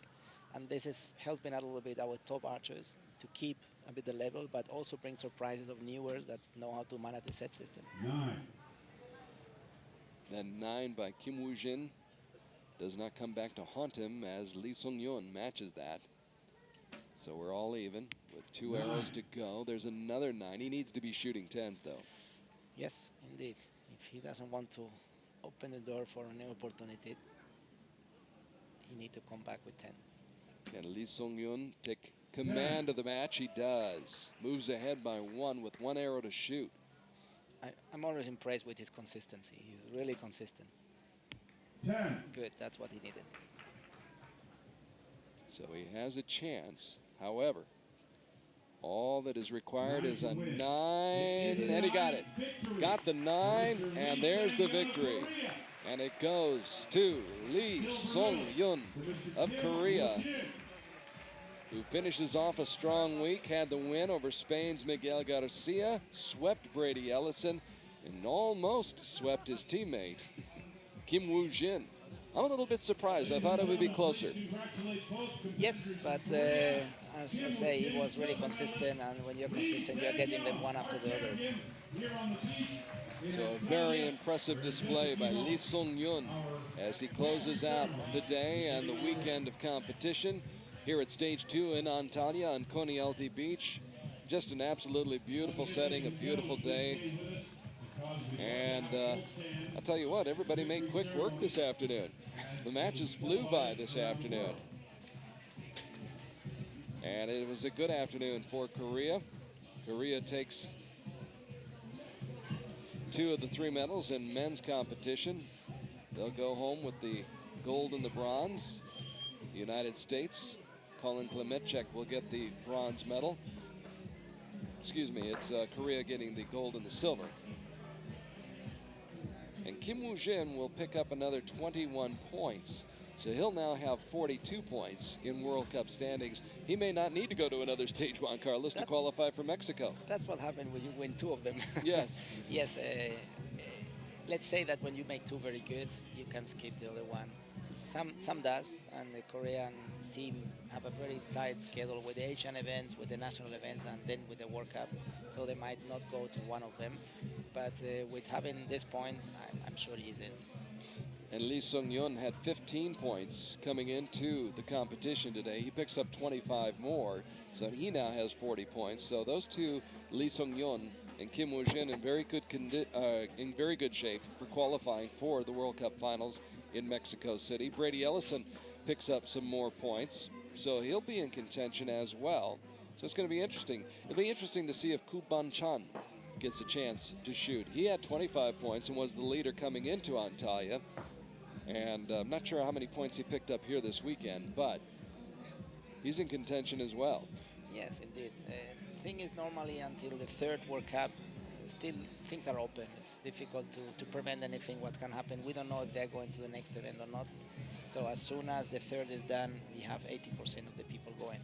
And this is helping a little bit our top archers to keep a bit the level, but also bring surprises of newers that know how to manage the set system. 9. Then 9 by Kim Woo-jin does not come back to haunt him as Lee Sung-yun matches that. So we're all even with 2 arrows to go. There's another 9. He needs to be shooting 10s, though. Yes, indeed. If he doesn't want to open the door for a new opportunity, he needs to come back with 10. Can Lee Sung-yun take command of the match? He does. Moves ahead by 1 with 1 arrow to shoot. I'm always impressed with his consistency. He's really consistent. 10. Good, that's what he needed. So he has a chance. However, all that is required is a 9, and he got it. Got the 9, and there's the victory. And it goes to Lee Sung-yun of Korea, who finishes off a strong week, had the win over Spain's Miguel Garcia, swept Brady Ellison, and almost swept his teammate, Kim Woo-jin. I'm a little bit surprised. I thought it would be closer. Yes, but as I say, he was really consistent, and when you're consistent, you're getting them one after the other. So a very impressive display by Lee Sung-yun as he closes out the day and the weekend of competition here at Stage 2 in Antalya on Konialty Beach. Just an absolutely beautiful setting, a beautiful day. And I'll tell you what, everybody made quick work this afternoon. The matches flew by this afternoon. And it was a good afternoon for Korea. Korea takes 2 of the 3 medals in men's competition. They'll go home with the gold and the bronze. The United States, Colin Klemetchek will get the bronze medal. Excuse me, it's Korea getting the gold and the silver. And Kim Woo-jin will pick up another 21 points. So he'll now have 42 points in World Cup standings. He may not need to go to another stage, Juan Carlos, to qualify for Mexico. That's what happened when you win 2 of them. Yes. Yes. Let's say that when you make 2 very good, you can skip the other one. Some does, and the Korean team have a very tight schedule with the Asian events, with the national events, and then with the World Cup. So they might not go to one of them. But with having this points, I'm sure he's in. And Lee Sung-yun had 15 points coming into the competition today. He picks up 25 more, so he now has 40 points. So those two, Lee Sung-yun and Kim Woo-jin, in very good shape for qualifying for the World Cup Finals in Mexico City. Brady Ellison picks up some more points, so he'll be in contention as well. So it's going to be interesting. It'll be interesting to see if Koo Ban-chan gets a chance to shoot. He had 25 points and was the leader coming into Antalya. And I'm not sure how many points he picked up here this weekend, but he's in contention as well. Yes, indeed. The thing is, normally until the 3rd World Cup, still things are open. It's difficult to prevent anything what can happen. We don't know if they're going to the next event or not. So as soon as the 3rd is done, we have 80% of the people going.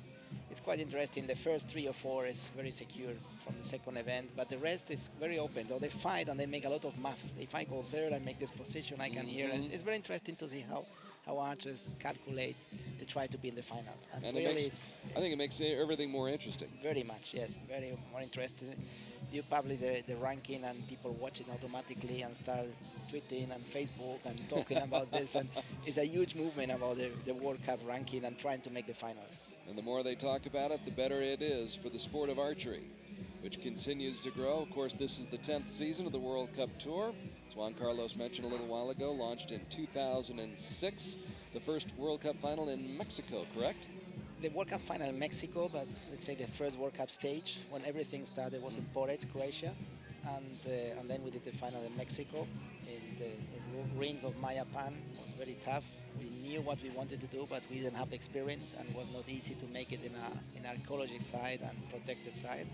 It's quite interesting. The first 3 or 4 is very secure from the 2nd event, but the rest is very open. Though they fight and they make a lot of math. If I go 3rd, I make this position, I can hear. It's very interesting to see how archers calculate to try to be in the finals. And really I think it makes everything more interesting. Very much, yes. Very more interesting. You publish the ranking and people watch it automatically and start tweeting and Facebook and talking about this. And it's a huge movement about the World Cup ranking and trying to make the finals. And the more they talk about it, the better it is for the sport of archery, which continues to grow. Of course, this is the 10th season of the World Cup Tour. As Juan Carlos mentioned a little while ago, launched in 2006. The first World Cup final in Mexico, correct? The World Cup final in Mexico, but let's say the first World Cup stage when everything started was in Porridge, Croatia, and then we did the final in Mexico in the rings of Mayapan. It was very tough. We knew what we wanted to do, but we didn't have the experience, and it was not easy to make it in our ecologic side and protected side.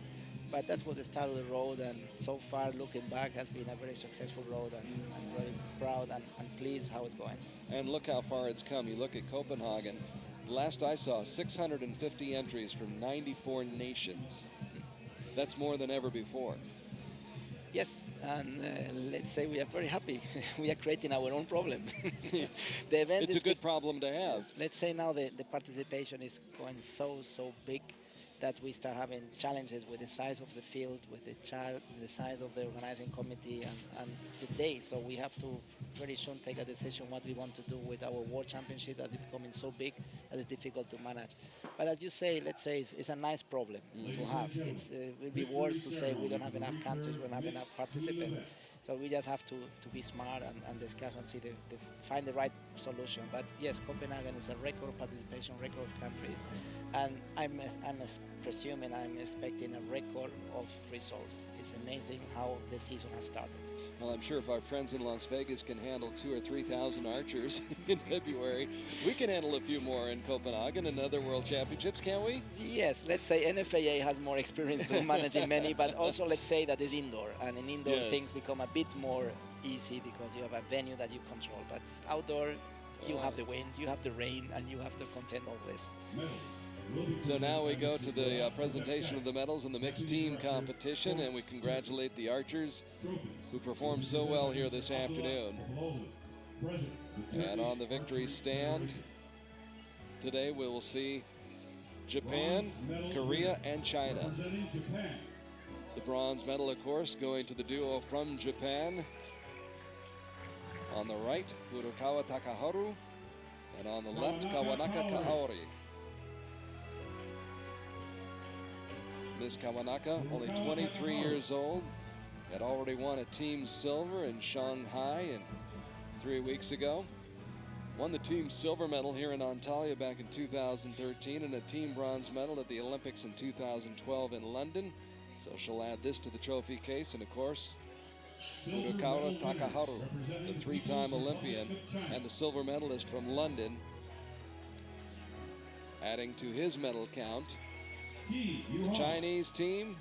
But that was the start of the road, and so far, looking back, has been a very successful road, and I'm very proud and pleased how it's going. And look how far it's come. You look at Copenhagen. Last I saw, 650 entries from 94 nations. That's more than ever before. Yes, and let's say we are very happy. We are creating our own problems. The event It's a good problem to have. Let's say now the participation is going so big that we start having challenges with the size of the field, with the size of the organizing committee and the day. So we have to very soon take a decision what we want to do with our World Championship that is becoming so big that it's difficult to manage. But as you say, let's say it's a nice problem to have. It will be worse to say we don't have enough countries, we don't have enough participants. So we just have to be smart and discuss and see find the right solution. But yes, Copenhagen is a record participation, record of countries, and I'm expecting a record of results. It's amazing how the season has started. Well, I'm sure if our friends in Las Vegas can handle 2,000 or 3,000 archers in February, we can handle a few more in Copenhagen and other World Championships, can't we? Yes, let's say NFAA has more experience in managing many, but also let's say that it's indoor, and in indoor things become a bit more easy because you have a venue that you control. But outdoor, you have the wind, you have the rain, and you have to contend all this. So now we go to the presentation of the medals in the mixed team competition, and we congratulate the archers who performed so well here this afternoon. And on the victory stand today we will see Japan, Korea, and China. The bronze medal, of course, going to the duo from Japan. On the right, Furukawa Takaharu, and on the left, Kawanaka Kaori. Ms. Kawanaka, only 23 years old, had already won a team silver in Shanghai 3 weeks ago. Won the team silver medal here in Antalya back in 2013 and a team bronze medal at the Olympics in 2012 in London. So she'll add this to the trophy case, and of course, Furukawa Takaharu, the three-time Olympian and the silver medalist from London, adding to his medal count. The Chinese team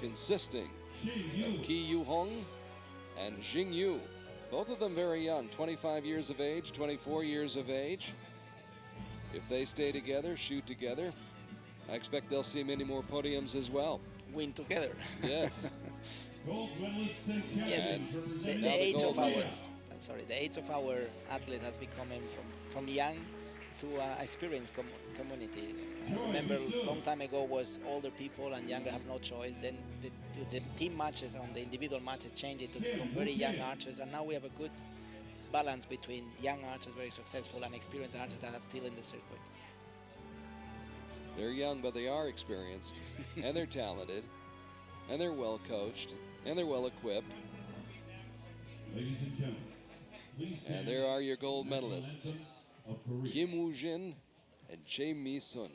consisting of Ki Yu-hong and Jing Yu, both of them very young, 25 years of age, 24 years of age. If they stay together, shoot together, I expect they'll see many more podiums as well. Win together. Yes. Yes, the age of our athletes has become from young to experienced community. I remember a long time ago was older people and younger have no choice. Then the team matches and the individual matches changed it to become very young archers, and now we have a good balance between young archers, very successful, and experienced archers that are still in the circuit. They're young, but they are experienced, and they're talented, and they're well coached, and they're well equipped. Ladies and gentlemen, please stand. And there are your gold medalists, Kim Woo-jin and Chae Mi-sun.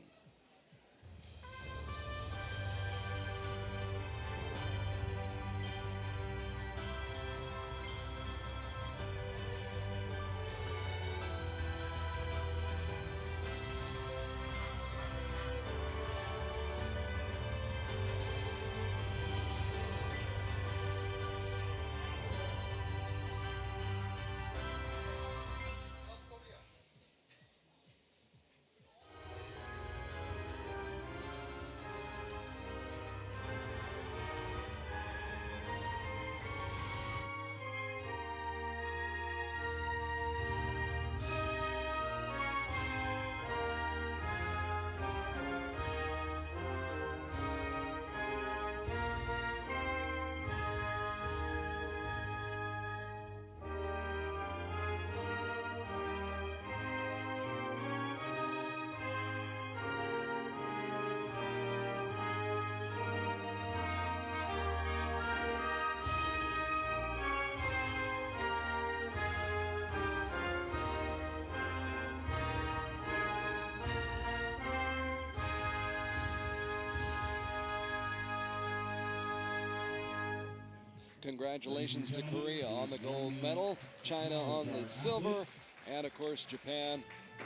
Congratulations to Korea on the gold medal, China on the silver, and of course Japan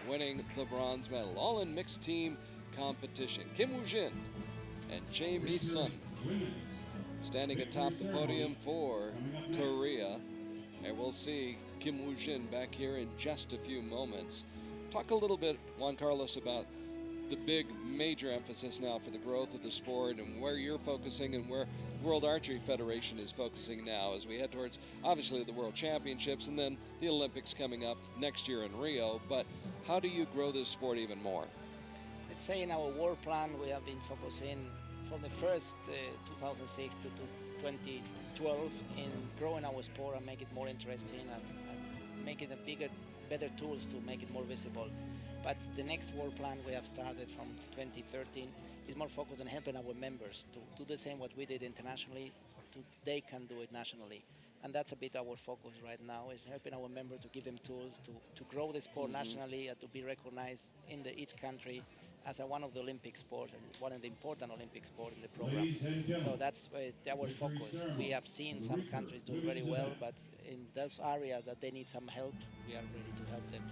winning the bronze medal, all in mixed team competition. Kim Woo-jin and Jae Mi-sun standing atop the podium for Korea. And we'll see Kim Woo-jin back here in just a few moments. Talk a little bit, Juan Carlos, about the big major emphasis now for the growth of the sport and where you're focusing and where World Archery Federation is focusing now as we head towards obviously the World Championships and then the Olympics coming up next year in Rio. But how do you grow this sport even more? Let's say in our world plan we have been focusing from the first 2006 to 2012 in growing our sport and make it more interesting and make it better tools to make it more visible. But the next world plan we have started from 2013 is more focused on helping our members to do the same what we did internationally, they can do it nationally. And that's a bit our focus right now, is helping our members to give them tools to grow the sport nationally and to be recognized in each country as one of the Olympic sports and one of the important Olympic sports in the program. So that's our focus. We have seen some countries do very well, but in those areas that they need some help, we are ready to help them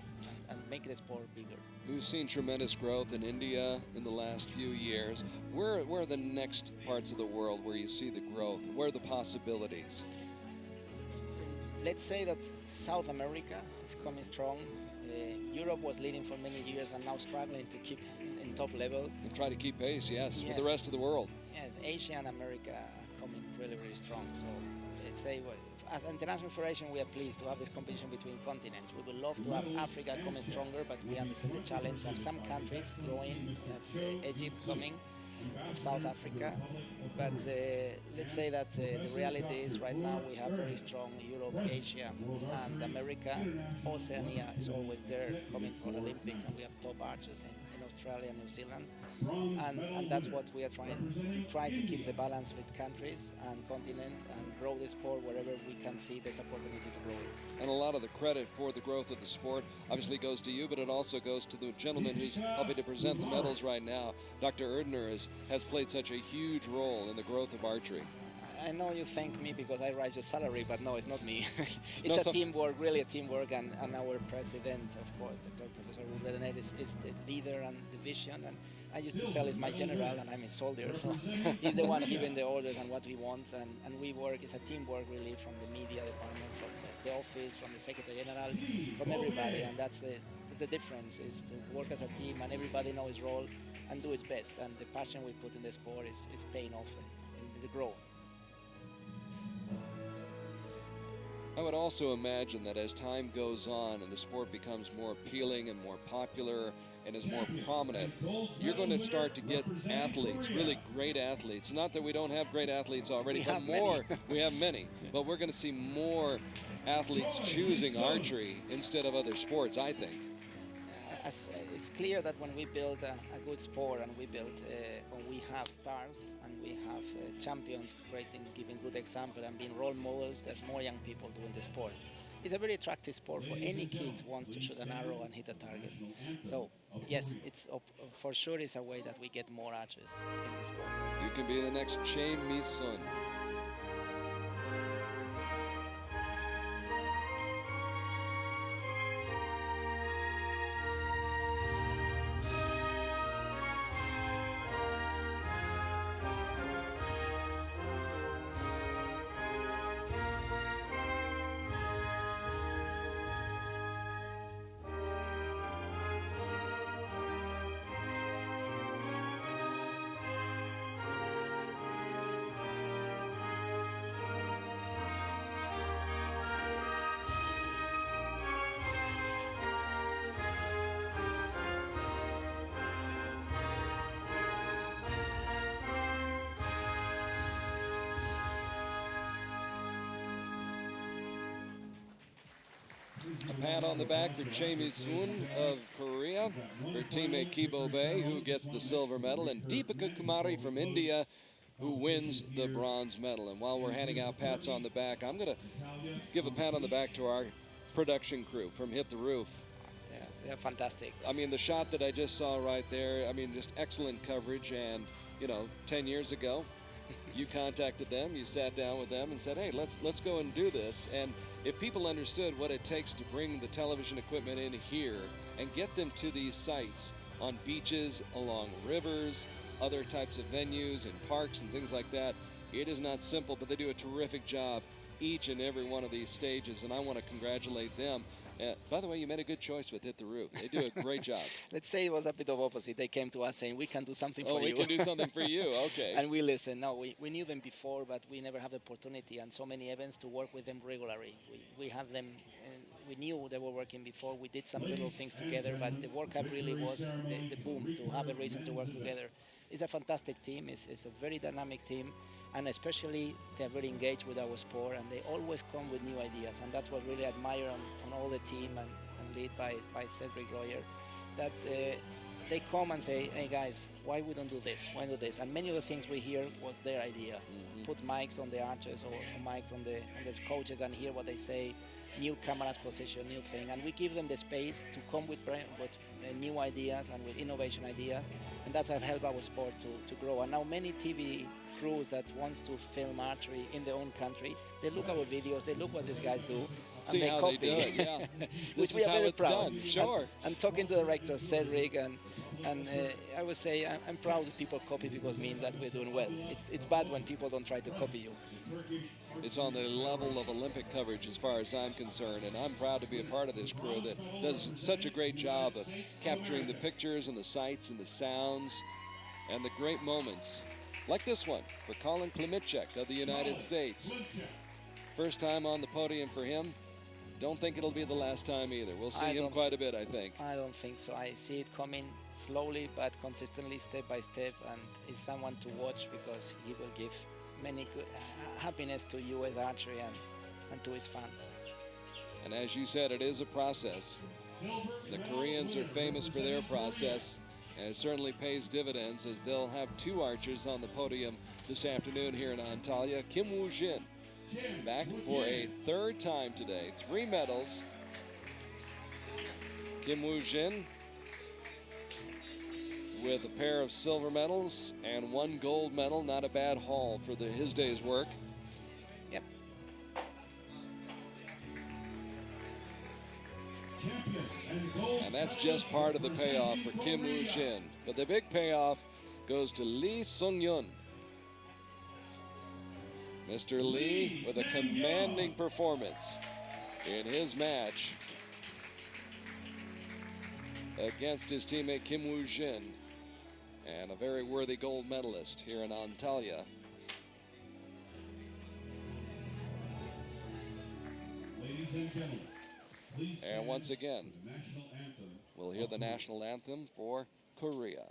and make the sport bigger. We've seen tremendous growth in India in the last few years. Where are the next parts of the world where you see the growth? Where are the possibilities? Let's say that South America is coming strong. Europe was leading for many years and now struggling to keep in top level. And try to keep pace, yes, with the rest of the world. Yes, Asia and America are coming really, really strong. So let's say, as an international federation, we are pleased to have this competition between continents. We would love to have Africa coming stronger, but we understand the challenge of some countries growing, Egypt coming, South Africa. But let's say that the reality is right now we have very strong Europe, Asia, and America. Oceania is always there coming for the Olympics, and we have top archers in Australia and New Zealand. And that's what we are trying to keep the balance with countries and continent and grow the sport wherever we can see there's opportunity to grow it. And a lot of the credit for the growth of the sport obviously goes to you, but it also goes to the gentleman who's helping to present the medals right now. Dr. Erdner has played such a huge role in the growth of archery. I know you thank me because I raise your salary, but no, it's not me. It's teamwork, really a teamwork, and our president, of course, Dr. Professor Erdner is the leader and the vision, and I used to tell he's my general and I'm his soldier, so he's the one giving the orders and what he wants, and we work, it's a teamwork really from the media department, from the office, from the Secretary General, from everybody, and that's the difference, is to work as a team and everybody know his role and do its best, and the passion we put in the sport is paying off in the growth. I would also imagine that as time goes on and the sport becomes more appealing and more popular and is more prominent, you're going to start to get athletes, really great athletes. Not that we don't have great athletes already, but more. We have many. But we're going to see more athletes choosing archery instead of other sports, I think. It's clear that when we build a good sport and when we have stars and we have champions creating, giving good example and being role models, there's more young people doing the sport. It's a very attractive sport for any kid who wants to shoot an arrow and hit a target. So yes, it's for sure it's a way that we get more archers in the sport. You can be the next Jae Mi-sun. A pat on the back for Jae Mi-sun of Korea, her teammate Kibo Bae, who gets the silver medal, and Deepika Kumari from India, who wins the bronze medal. And while we're handing out pats on the back, I'm going to give a pat on the back to our production crew from Hit the Roof. Yeah, they're fantastic. I mean, the shot that I just saw right there, I mean, just excellent coverage. And, you know, 10 years ago, you contacted them, you sat down with them and said, hey, let's go and do this. And if people understood what it takes to bring the television equipment in here and get them to these sites on beaches, along rivers, other types of venues and parks and things like that. It is not simple, but they do a terrific job each and every one of these stages, and I want to congratulate them. By the way, you made a good choice with Hit the Roof. They do a great job. Let's say it was a bit of opposite. They came to us saying, we can do something for you. Oh, we can do something for you. Okay. And we listened. No, we knew them before, but we never had the opportunity and so many events to work with them regularly. We had them, we knew they were working before. We did some little things together, but the World Cup really was the boom to have a reason to work together. It's a fantastic team. It's a very dynamic team. And especially, they're very engaged with our sport, and they always come with new ideas. And that's what I really admire on all the team and lead by Cedric Royer, that they come and say, hey guys, why we don't do this? Why do this? And many of the things we hear was their idea. Put mics on the archers or mics on the coaches and hear what they say, new cameras position, new thing. And we give them the space to come with new ideas and with innovation ideas. And that's helped our sport to grow. And now many TV crews that wants to film archery in their own country, they look at our videos, they look what these guys do, See and they how copy. they do it, yeah. Which This we is are how very it's proud. done, sure. And talking to the director Cedric, and I would say I'm proud that people copy because it means that we're doing well. It's bad when people don't try to copy you. It's on the level of Olympic coverage as far as I'm concerned, and I'm proud to be a part of this crew that does such a great job of capturing the pictures and the sights and the sounds and the great moments. Like this one for Colin Klimitschek of the United States. First time on the podium for him. Don't think it'll be the last time either. We'll see him quite a bit, I think. I don't think so. I see it coming slowly but consistently, step by step, and he's someone to watch because he will give many good happiness to U.S. archery and to his fans. And as you said, it is a process. The Koreans are famous for their process, and it certainly pays dividends as they'll have two archers on the podium this afternoon here in Antalya. Kim Woo-jin back for a third time today, 3 medals. Kim Woo-jin with a pair of silver medals and 1 gold medal. Not a bad haul for his day's work. Yep. And that's just part of the payoff for Kim Woo-jin. But the big payoff goes to Lee Sung-yun. Mr. Lee with a commanding performance in his match against his teammate Kim Woo-jin, and a very worthy gold medalist here in Antalya. Ladies and gentlemen, please stand And once again, for the national anthem. we'll hear the national anthem for Korea.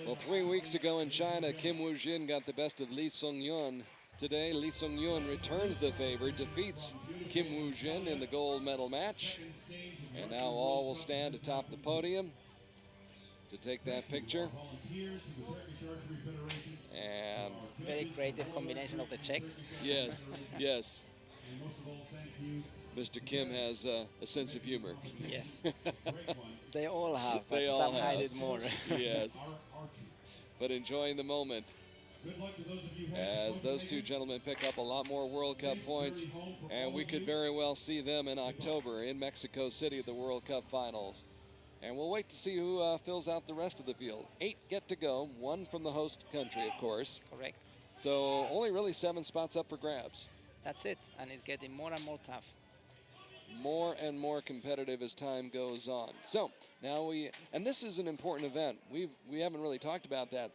Well, 3 weeks ago in China, Kim Woo-jin got the best of Lee Sung-yun. Today, Lee Sung-yun returns the favor, defeats Kim Woo-jin in the gold medal match. And now all will stand atop the podium to take that picture. And Very creative combination of the checks. yes, yes. Mr. Kim has a sense of humor. Yes. They all have, but They all some have. hide it more. Yes. But enjoying the moment as those two gentlemen pick up a lot more World Cup points, and we could very well see them in October in Mexico City at the World Cup Finals. And we'll wait to see who fills out the rest of the field. 8 get to go, 1 from the host country, of course. Correct. So only really 7 spots up for grabs. That's it, and it's getting more and more tough. More and more competitive as time goes on. So now and this is an important event. We haven't really talked about that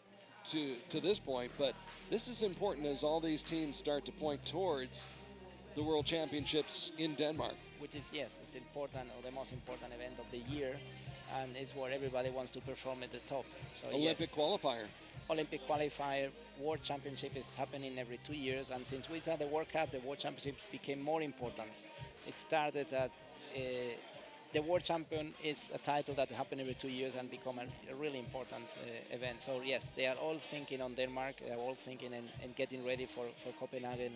to this point, but this is important as all these teams start to point towards the World Championships in Denmark. Which is, yes, it's important, or the most important event of the year, and it's where everybody wants to perform at the top. So Olympic yes, qualifier. Olympic qualifier, World Championship is happening every 2 years, and since we started the World Cup, the World Championships became more important. It started at the World Champion is a title that happens every 2 years and become a really important event. So yes, they are all thinking on Denmark, they are all thinking and getting ready for Copenhagen,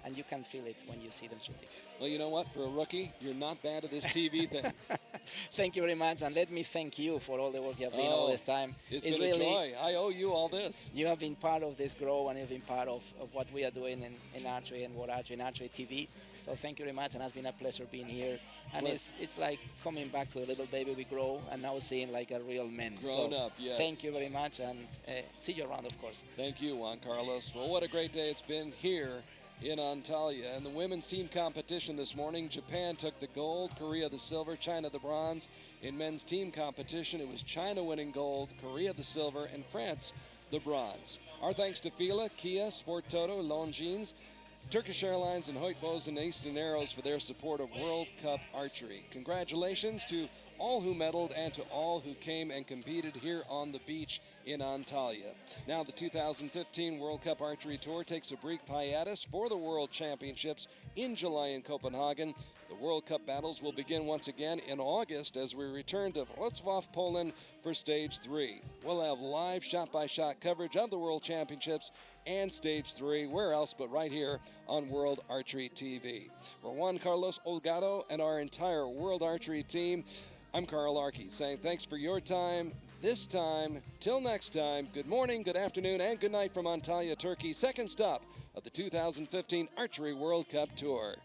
and you can feel it when you see them shooting. Well, you know what? For a rookie, you're not bad at this TV thing. Thank you very much, and let me thank you for all the work you have done all this time. It's been really a joy. I owe you all this. You have been part of this grow, and you've been part of what we are doing in archery and World Archery and Archery TV. So thank you very much, and it's been a pleasure being here. And it's like coming back to a little baby we grow, and now seeing like a real man. Grown up, yes. Thank you very much, and see you around, of course. Thank you, Juan Carlos. Well, what a great day it's been here in Antalya. In the women's team competition this morning, Japan took the gold, Korea the silver, China the bronze. In men's team competition, it was China winning gold, Korea the silver, and France the bronze. Our thanks to Fila, Kia, Sport Toto, Longines, Turkish Airlines, and Hoyt Bows and Easton Arrows for their support of World Cup Archery. Congratulations to all who medaled and to all who came and competed here on the beach in Antalya. Now the 2015 World Cup Archery Tour takes a brief hiatus for the World Championships in July in Copenhagen. The World Cup battles will begin once again in August as we return to Wroclaw, Poland for Stage 3. We'll have live shot-by-shot coverage of the World Championships and Stage 3, where else but right here on World Archery TV. For Juan Carlos Holgado and our entire World Archery team, I'm Carl Arky saying thanks for your time this time. Till next time, good morning, good afternoon, and good night from Antalya, Turkey, second stop of the 2015 Archery World Cup Tour.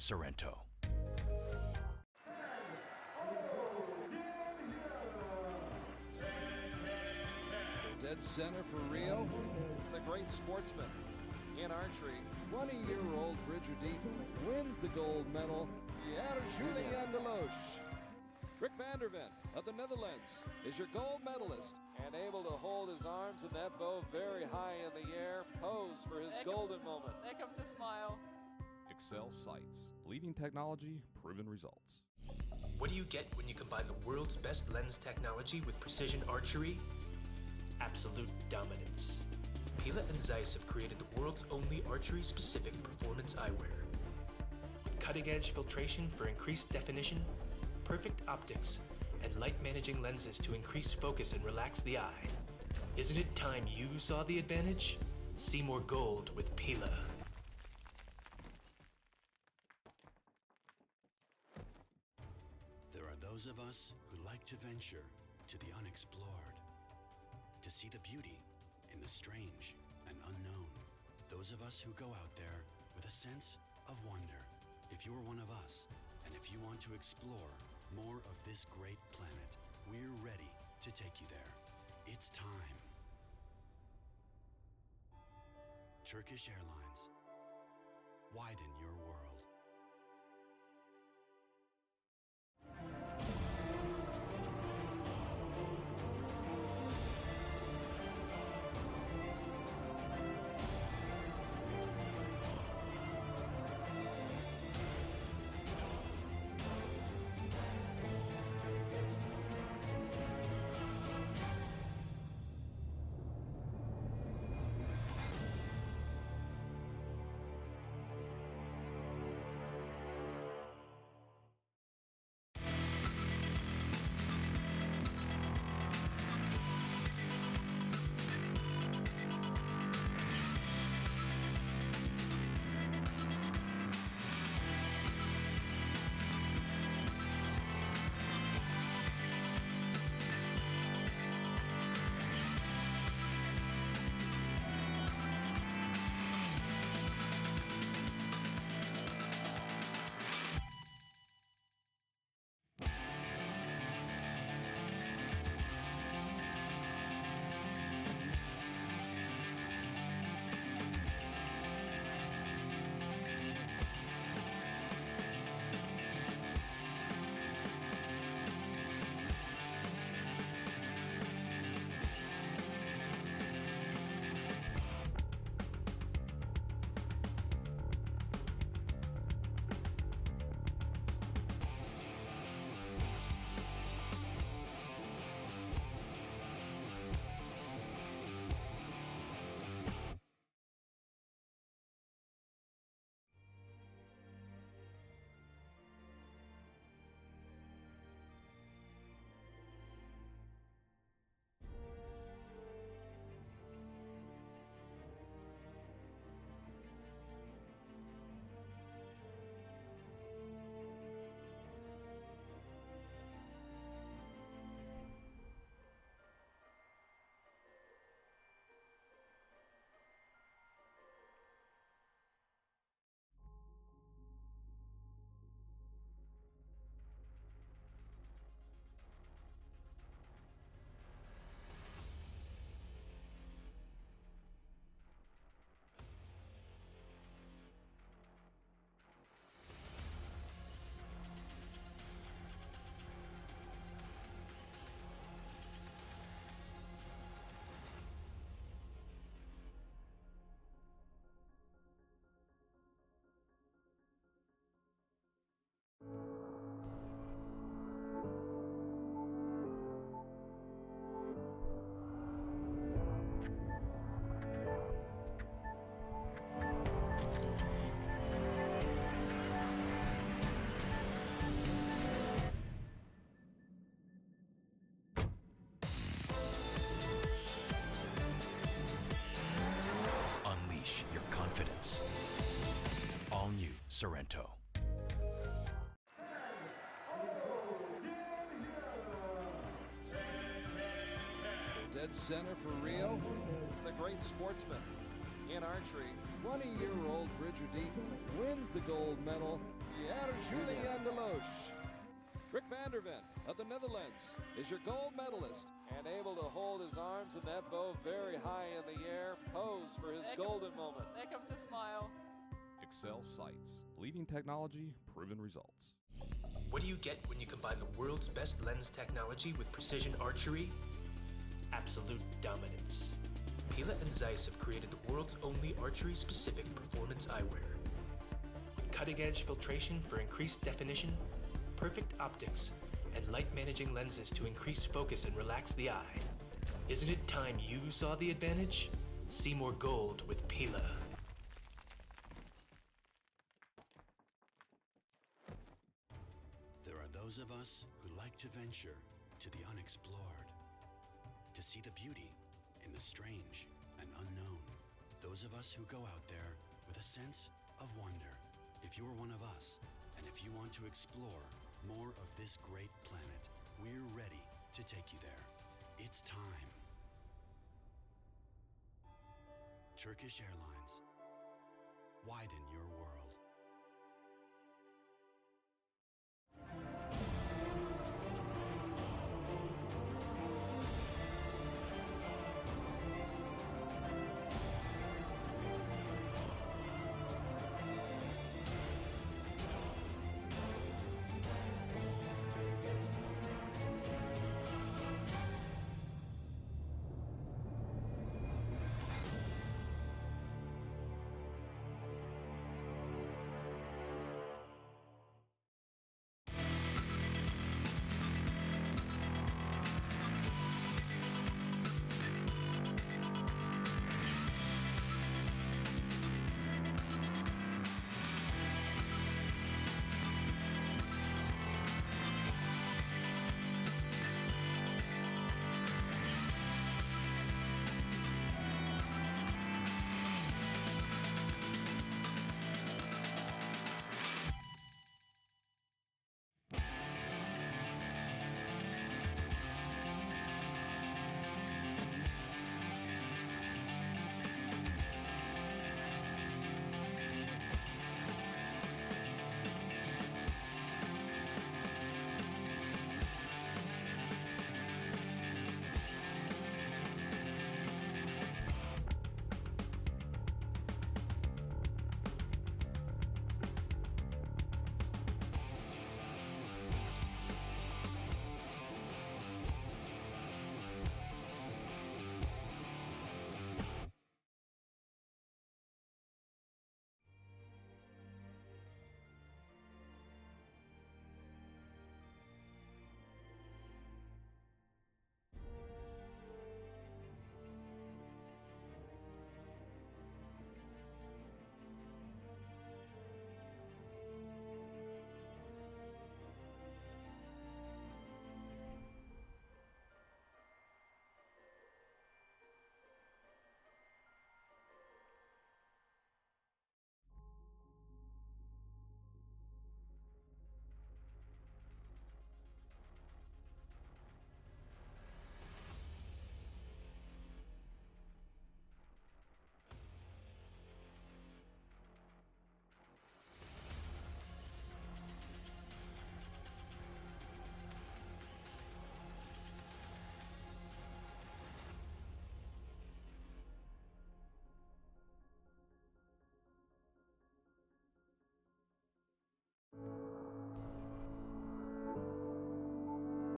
Sorrento. Dead center for Rio. The great sportsman in archery, 20-year-old Bridger Deaton wins the gold medal. Julian Deloche. Rick van der Ven of the Netherlands is your gold medalist and able to hold his arms and that bow very high in the air, pose for his golden moment. There comes a smile. Excel Sights. Leading technology, proven results. What do you get when you combine the world's best lens technology with precision archery? Absolute dominance. Pila and Zeiss have created the world's only archery-specific performance eyewear. With cutting-edge filtration for increased definition, perfect optics, and light-managing lenses to increase focus and relax the eye. Isn't it time you saw the advantage? See more gold with Pila. There are those of us who like to venture to the unexplored, to see the beauty in the strange and unknown. Those of us who go out there with a sense of wonder. If you're one of us, and if you want to explore more of this great planet, we're ready to take you there. It's time. Turkish Airlines. Widen your world. Sorrento. Dead center for Rio. The great sportsman in archery, 20-year-old Bridger Deaton wins the gold medal. Archery. Rick van der Ven of the Netherlands is your gold medalist and able to hold his arms and that bow very high in the air, pose for his golden moment. There comes a smile. Excel Sights. Leading technology, proven results. What do you get when you combine the world's best lens technology with precision archery? Absolute dominance. Pila and Zeiss have created the world's only archery-specific performance eyewear. With cutting-edge filtration for increased definition, perfect optics, and light-managing lenses to increase focus and relax the eye. Isn't it time you saw the advantage? See more gold with Pila. There are those of us who like to venture to the unexplored, to see the beauty in the strange and unknown. Those of us who go out there with a sense of wonder. If you're one of us, and if you want to explore more of this great planet, we're ready to take you there. It's time. Turkish Airlines. Widen your world.